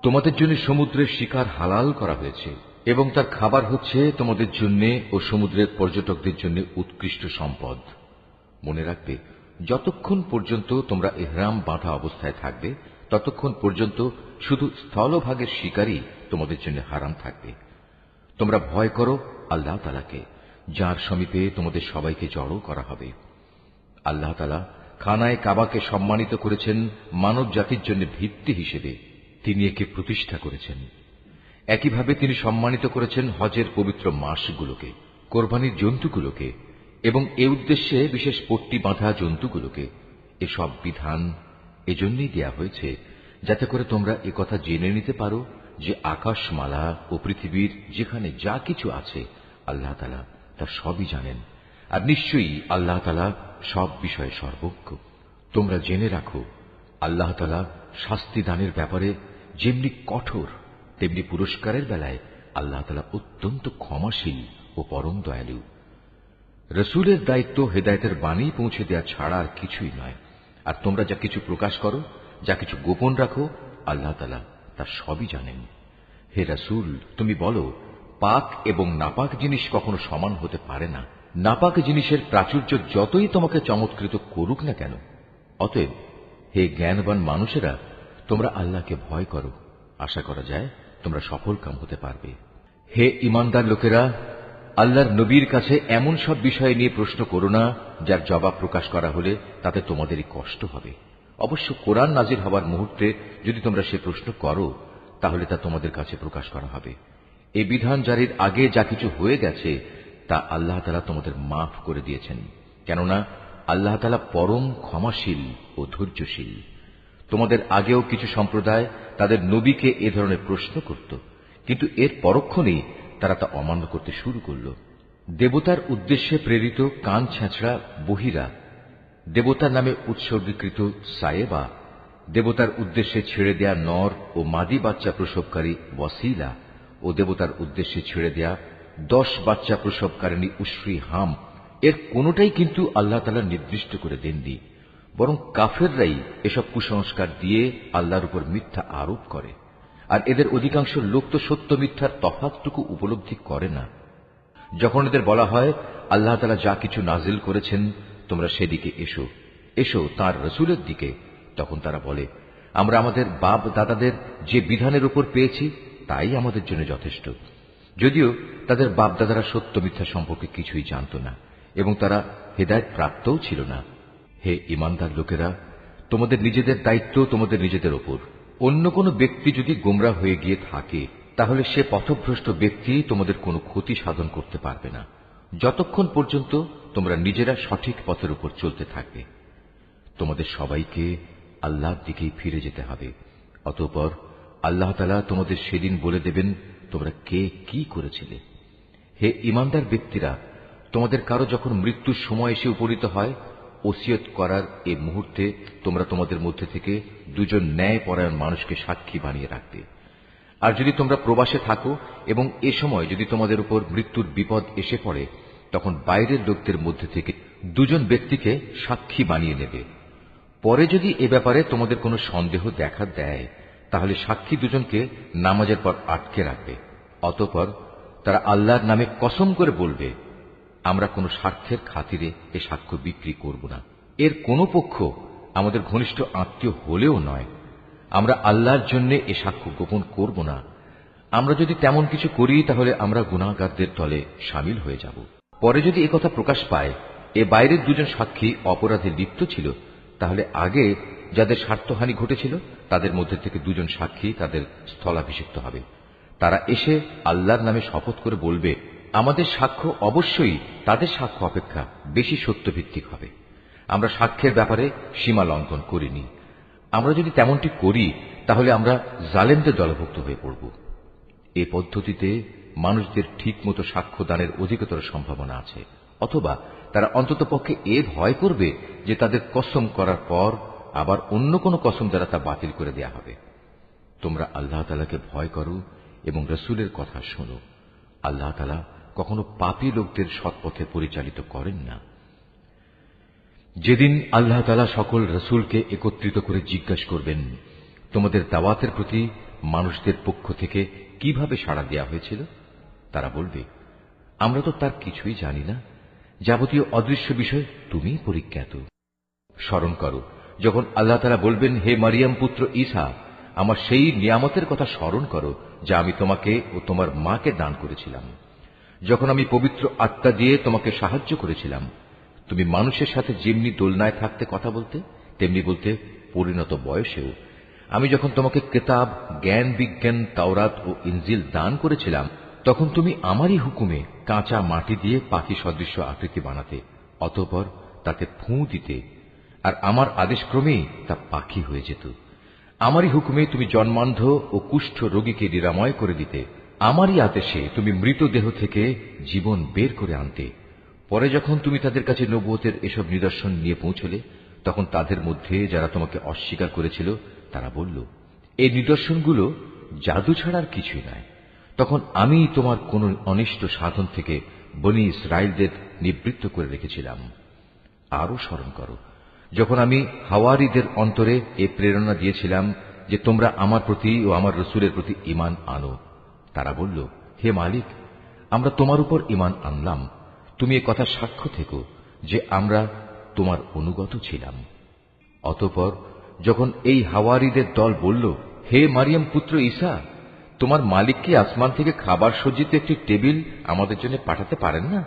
তোমাদের জন্য সমুদ্রের শিকার হালাল করা হয়েছে এবং তার খাবার হচ্ছে তোমাদের জন্য ও সমুদ্রের পর্যটকদের জন্য উৎকৃষ্ট সম্পদ। মনে রাখবে, যতক্ষণ পর্যন্ত তোমরা ইহরাম বাঁধা অবস্থায় থাকবে ততক্ষণ পর্যন্ত শুধু স্থলভাগের শিকারই তোমাদের জন্য হারাম থাকবে। তোমরা ভয় করো আল্লাহ তাআলাকে, যার সমীপে তোমাদের সবাইকে জড়ো করা হবে। আল্লাহ তাআলা খানায়ে কাবাকে সম্মানিত করেছেন মানব জাতির জন্য ভিত্তি হিসেবে, তিনি একে প্রতিষ্ঠা করেছেন। একইভাবে তিনি সম্মানিত করেছেন হজের পবিত্র মাসগুলোকে, কোরবানির জন্তুগুলোকে এবং এ উদ্দেশ্যে বিশেষ পট্টি বাঁধা জন্তুগুলোকে। এসব বিধান এজন্যই দেয়া হয়েছে যাতে করে তোমরা একথা জেনে নিতে পারো যে আকাশমালা ও পৃথিবীর যেখানে যা কিছু আছে আল্লাহ তাআলা তা সবই জানেন, আর নিশ্চয়ই আল্লাহ তাআলা সব বিষয়ে সর্বজ্ঞ। তোমরা জেনে রাখো, আল্লাহ তাআলা শাস্তি দানের ব্যাপারে যেমনি কঠোর, তেমনি পুরস্কারের বেলায় আল্লাহ তাআলা অত্যন্ত ক্ষমাশীল ও পরম দয়ালু। রসুলের দায়িত্ব হেদায়েতের বাণী পৌঁছে দেয়া ছাড়া আর কিছুই নয়। আর তোমরা যা কিছু প্রকাশ করো, যা কিছু গোপন রাখো, আল্লাহ তাআলা তা সবই জানেন। হে রসুল, তুমি বলো, পাক এবং নাপাক জিনিস কখনো সমান হতে পারে না। নাপাক জিনিসের প্রাচুর্য যতই তোমাকে চমৎকৃত করুক না কেন। অতএব হে জ্ঞানবান মানুষেরা, তোমরা আল্লাহকে ভয় করো, আশা করা যায় তোমরা সফল কাম হতে পারবে। হে ঈমানদার লোকেরা, আল্লাহর নবীর কাছে এমন সব বিষয় নিয়ে প্রশ্ন করো না যার জবাব প্রকাশ করা হলে তাতে তোমাদেরই কষ্ট হবে। অবশ্য কোরআন নাজিল হবার মুহূর্তে যদি তোমরা সে প্রশ্ন করো তাহলে তা তোমাদের কাছে প্রকাশ করা হবে। এই বিধান জারির আগে যা কিছু হয়ে গেছে তা আল্লাহ তাআলা তোমাদের মাফ করে দিয়েছেন, কেননা আল্লাহ তাআলা পরম ক্ষমাশীল ও ধৈর্যশীল। তোমাদের আগেও কিছু সম্প্রদায় তাদের নবীকে এ ধরনের প্রশ্ন করত, কিন্তু এর পরক্ষণেই তারা তা অমান্য করতে শুরু করল। দেবতার উদ্দেশ্যে প্রেরিত কান ছেঁচড়া বহিরা, দেবতার নামে উৎসর্গীকৃত সায়েবা, দেবতার উদ্দেশ্যে ছেড়ে দেয়া নর ও মাদি বাচ্চা প্রসবকারী ওয়াসিলা ও দেবতার উদ্দেশ্যে ছেড়ে দেয়া 10 বাচ্চা প্রসবকারিণী উশরি হাম, এর কোনটাই কিন্তু আল্লাহ তাআলা নির্দিষ্ট করে দেননি, বরং কাফেররাই এসব কুসংস্কার দিয়ে আল্লাহর উপর মিথ্যা আরোপ করে। আর এদের অধিকাংশ লোক তো সত্য মিথ্যার তফাৎটুকু উপলব্ধি করে না। যখন এদের বলা হয় আল্লাহ তাআলা যা কিছু নাজিল করেছেন তোমরা সেদিকে এসো, এসো তাঁর রসুলের দিকে, তখন তারা বলে, আমরা আমাদের বাপ দাদাদের যে বিধানের উপর পেয়েছি তাই আমাদের জন্য যথেষ্ট। যদিও তাদের বাপ দাদারা সত্য মিথ্যা সম্পর্কে কিছুই জানত না এবং তারা হেদায়েত প্রাপ্তও ছিল না। হে ঈমানদার লোকেরা, তোমাদের নিজেদের দায়িত্ব তোমাদের নিজেদের ওপর। অন্য কোনো ব্যক্তি যদি গোমরা হয়ে গিয়ে থাকে তাহলে সে পথভ্রষ্ট ব্যক্তি তোমাদের কোনো ক্ষতি সাধন করতে পারবে না, যতক্ষণ পর্যন্ত তোমরা নিজেরা সঠিক পথের উপর চলতে থাকবে। তোমাদের সবাইকে আল্লাহর দিকেই ফিরে যেতে হবে। অতঃপর আল্লাহ তাআলা তোমাদের সেদিন বলে দেবেন তোমরা কে কি করেছিলে। হে ঈমানদার ব্যক্তিরা, তোমাদের কারো যখন মৃত্যুর সময় এসে উপনীত হয়, ওসিয়ত করার এ মুহূর্তে তোমরা তোমাদের মধ্যে থেকে 2জন ন্যায়পরায়ণ মানুষকে সাক্ষী বানিয়ে রাখবে। আর যদি তোমরা প্রবাসে থাকো এবং এ সময় যদি তোমাদের উপর মৃত্যুর বিপদ এসে পড়ে, তখন বাইরের লোকদের মধ্যে থেকে 2জন ব্যক্তিকে সাক্ষী বানিয়ে নেবে। পরে যদি এ ব্যাপারে তোমাদের কোনো সন্দেহ দেখা দেয় তাহলে সাক্ষী 2জনকে নামাজের পর আটকে রাখবে। অতঃপর তারা আল্লাহর নামে কসম করে বলবে, আমরা কোনো স্বার্থের খাতিরে এ সাক্ষ্য বিক্রি করব না। এর কোনো পক্ষ আমাদের ঘনিষ্ঠ আত্মীয় হলেও নয়। আমরা আল্লাহর জন্য এ সাক্ষ্য গোপন করব না। আমরা যদি তেমন কিছু করি তাহলে আমরা গুনাহগারদের দলে শামিল হয়ে যাব। পরে যদি একথা প্রকাশ পায় এ বাইরের 2জন সাক্ষী অপরাধে লিপ্ত ছিল, তাহলে আগে যাদের স্বার্থহানি ঘটেছিল তাদের মধ্যে থেকে 2জন সাক্ষী তাদের স্থলাভিষিক্ত হবে। তারা এসে আল্লাহর নামে শপথ করে বলবে, আমাদের সাক্ষ্য অবশ্যই তাদের সাক্ষ্য অপেক্ষা বেশি সত্যভিত্তিক হবে। আমরা সাক্ষ্যের ব্যাপারে সীমা লঙ্ঘন করিনি। আমরা যদি তেমনটি করি তাহলে আমরা জালেমদের দলভুক্ত হয়ে পড়ব। এ পদ্ধতিতে মানুষদের ঠিক মতো সাক্ষ্য দানের অধিকতর সম্ভাবনা আছে, অথবা তারা অন্ততপক্ষে এ ভয় করবে যে তাদের কসম করার পর আবার অন্য কোনো কসম দ্বারা তা বাতিল করে দেয়া হবে। তোমরা আল্লাহ তাআলাকে ভয় করো এবং রসুলের কথা শোনো। আল্লাহ তাআলা কখনো পাপী লোকদের সৎপথে পরিচালিত করেন না। যেদিন আল্লাহ তাআলা সকল রসুলকে একত্রিত করে জিজ্ঞাসা করবেন, তোমাদের দাওয়াতের প্রতি মানুষদের পক্ষ থেকে কিভাবে সাড়া দেয়া হয়েছিল, তারা বলবে, আমরা তো তার কিছুই জানি না। যাবতীয় অদৃশ্য বিষয় তুমি পরিজ্ঞাত। স্মরণ করো যখন আল্লাহ তাআলা বলবেন, হে মারিয়াম পুত্র ঈসা, আমার সেই নিয়ামতের কথা স্মরণ করো যা আমি তোমাকে ও তোমার মাকে দান করেছিলাম। যখন আমি পবিত্র আত্মা দিয়ে তোমাকে সাহায্য করেছিলাম, তুমি মানুষের সাথে যেমনি দোলনায় থাকতে কথা বলতে, তেমনি বলতে পরিণত বয়সেও। আমি যখন তোমাকে কিতাব, জ্ঞান বিজ্ঞান, তাওরাত ও ইনজিল দান করেছিলাম, তখন তুমি আমারই হুকুমে কাঁচা মাটি দিয়ে পাখি সদৃশ্য আকৃতি বানাতে, অতঃপর তাতে ফুঁ দিতে, আর আমার আদেশক্রমেই তা পাখি হয়ে যেত। আমারই হুকুমে তুমি জন্মান্ধ ও কুষ্ঠ রোগীকে নিরাময় করে দিতে। আমারই আদেশে তুমি মৃতদেহ থেকে জীবন বের করে আনতে। পরে যখন তুমি তাদের কাছে নবুয়তের এসব নিদর্শন নিয়ে পৌঁছলে, তখন তাদের মধ্যে যারা তোমাকে অস্বীকার করেছিল তারা বলল, এই নিদর্শনগুলো জাদু ছাড়া আর কিছুই নয়। তখন আমি তোমার কোন অনিষ্ট সাধন থেকে বনী ইসরায়েলদের নিবৃত্ত করে রেখেছিলাম। আরো স্মরণ করো যখন আমি হাওয়ারীদের অন্তরে এ প্রেরণা দিয়েছিলাম যে তোমরা আমার প্রতি ও আমার রসুলের প্রতি ঈমান আনো। তারা বলল, হে মালিক, আমরা তোমার উপর ঈমান আনলাম। তুমি এ কথা সাক্ষ্য থেকো যে আমরা তোমার অনুগত ছিলাম। অতঃপর যখন এই হাওয়ারীদের দল বলল, হে মারিয়াম পুত্র ঈসা, তোমার মালিক কি আসমান থেকে খাবার সজ্জিত একটি টেবিল আমাদের জন্য পাঠাতে পারেন না?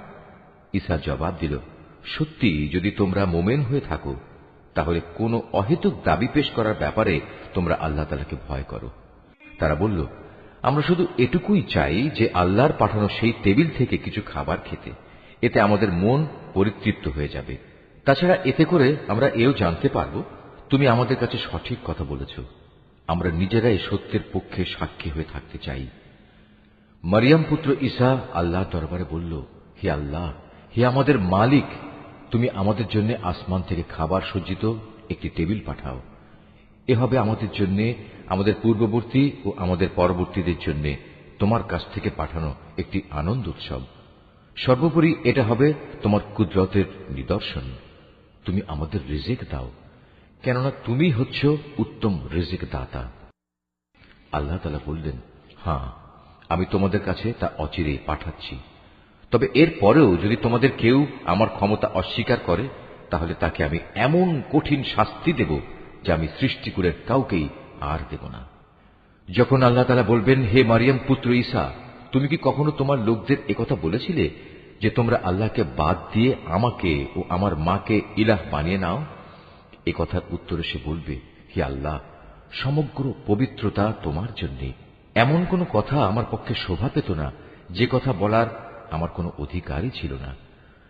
ঈসা জবাব দিল, সত্যি যদি তোমরা মোমেন হয়ে থাকো তাহলে কোনো অহেতুক দাবি পেশ করার ব্যাপারে তোমরা আল্লাহ তাআলাকে ভয় করো। তারা বলল, আমরা শুধু এটুকুই চাই যে আল্লাহর পাঠানো সেই টেবিল থেকে কিছু খাবার খেতে, এতে আমাদের মন পরিতৃপ্ত হয়ে যাবে। তাছাড়া এতে করে আমরা এও জানতে পারব তুমি আমাদের কাছে সঠিক কথা বলেছ। আমরা নিজেরাই সত্যের পক্ষে সাক্ষী হয়ে থাকতে চাই। মারিয়াম পুত্র ঈসা আল্লাহর দরবারে বলল, হে আল্লাহ, হে আমাদের মালিক, তুমি আমাদের জন্য আসমান থেকে খাবার সজ্জিত একটি টেবিল পাঠাও। এ হবে আমাদের জন্য, আমাদের পূর্ববর্তী ও আমাদের পরবর্তীদের জন্য তোমার কাছ থেকে পাঠানো একটি আনন্দ উৎসব। সর্বোপরি এটা হবে তোমার কুদরতের নিদর্শন। তুমি আমাদের রিজিক দাও, কেননা তুমি হচ্ছ উত্তম রিজিক দাতা। আল্লাহ তাআলা বললেন, হ্যাঁ, আমি তোমাদের কাছে তা অচিরেই পাঠাচ্ছি। তবে এর পরেও যদি তোমাদের কেউ আমার ক্ষমতা অস্বীকার করে, তাহলে তাকে আমি এমন কঠিন শাস্তি দেব যা আমি সৃষ্টিকুলের কাউকেই আর দেব না। যখন আল্লাহ তাআলা বলবেন, হে মারিয়াম পুত্র ঈসা, তুমি কি কখনো তোমার লোকদের একথা বলেছিলে যে তোমরা আল্লাহকে বাদ দিয়ে আমাকে ও আমার মাকে ইলাহ বানিয়ে নাও? এ কথার উত্তরে সে বলবে, হে আল্লাহ, সমগ্র পবিত্রতা তোমার জন্যে। এমন কোনো কথা আমার পক্ষে শোভা পেত না যে কথা বলার আমার কোনো অধিকারই ছিল না।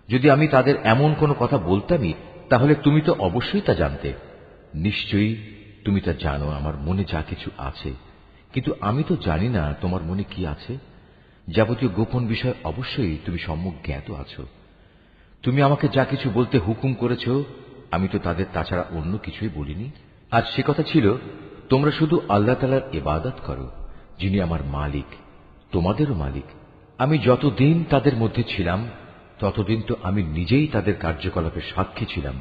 যদি আমি তাদের এমন কোনো কথা বলতামই, তাহলে তুমি তো অবশ্যই তা জানতে। নিশ্চয়ই তুমি তা জানো আমার মনে যা কিছু আছে, কিন্তু আমি তো জানি না তোমার মনে কি আছে। যাবতীয় গোপন বিষয় অবশ্যই তুমি সম্যক জ্ঞাত আছো। তুমি আমাকে যা কিছু বলতে হুকুম করেছ, আমি তো তাদের তাছাড়া অন্য কিছুই বলিনি। আর সে কথা ছিল, তোমরা শুধু আল্লাহ তাআলার ইবাদত করো, যিনি আমার মালিক, তোমাদেরও মালিক। আমি যতদিন তাদের মধ্যে ছিলাম ততদিন তো আমি নিজেই তাদের কার্যকলাপের সাক্ষী ছিলাম,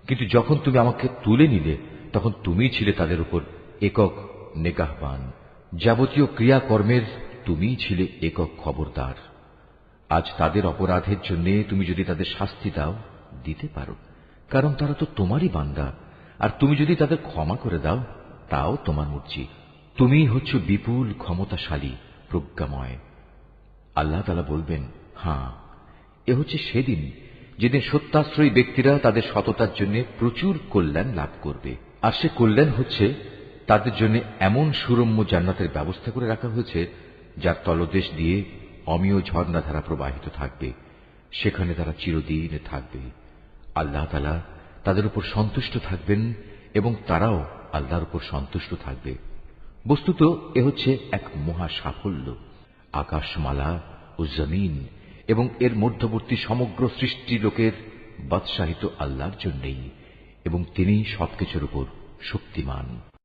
কিন্তু যখন তুমি আমাকে তুলে নিলে তখন তুমিই ছিলে তাদের উপর একক নিগাহবান। যাবতীয় ক্রিয়াকর্মের তুমিই ছিলে একক খবরদার। আজ তাদের অপরাধের জন্য তুমি যদি তাদের শাস্তি দাও, দিতে পারো, কারণ তারা তো তোমারই বান্দা। আর তুমি যদি তাদের ক্ষমা করে দাও, তাও তোমার মর্জি। তুমিই হচ্ছ বিপুল ক্ষমতাশালী, প্রজ্ঞাময়। আল্লাহ তাআলা বলবেন, হ্যাঁ, এ হচ্ছে সেদিন যেদিন সত্যাশ্রয়ী ব্যক্তিরা তাদের সততার জন্য প্রচুর কল্যাণ লাভ করবে। আর সে কল্যাণ হচ্ছে তাদের জন্য এমন সুরম্য জান্নাতের ব্যবস্থা করে রাখা হয়েছে যার তলদেশ দিয়ে অমিয় ঝর্ণাধারা প্রবাহিত থাকবে। সেখানে তারা চিরদিন থাকবে। আল্লাহ তাআলা তাদের উপর সন্তুষ্ট থাকবেন এবং তারাও আল্লাহর উপর সন্তুষ্ট থাকবে। বস্তুত এ হচ্ছে এক মহা সাফল্য। আকাশমালা ও জমিন এবং এর মধ্যবর্তী সমগ্র সৃষ্টি লোকের বাদশাহিত আল্লাহর জন্যই, এবং তিনি সবকিছুর উপর শক্তিমান।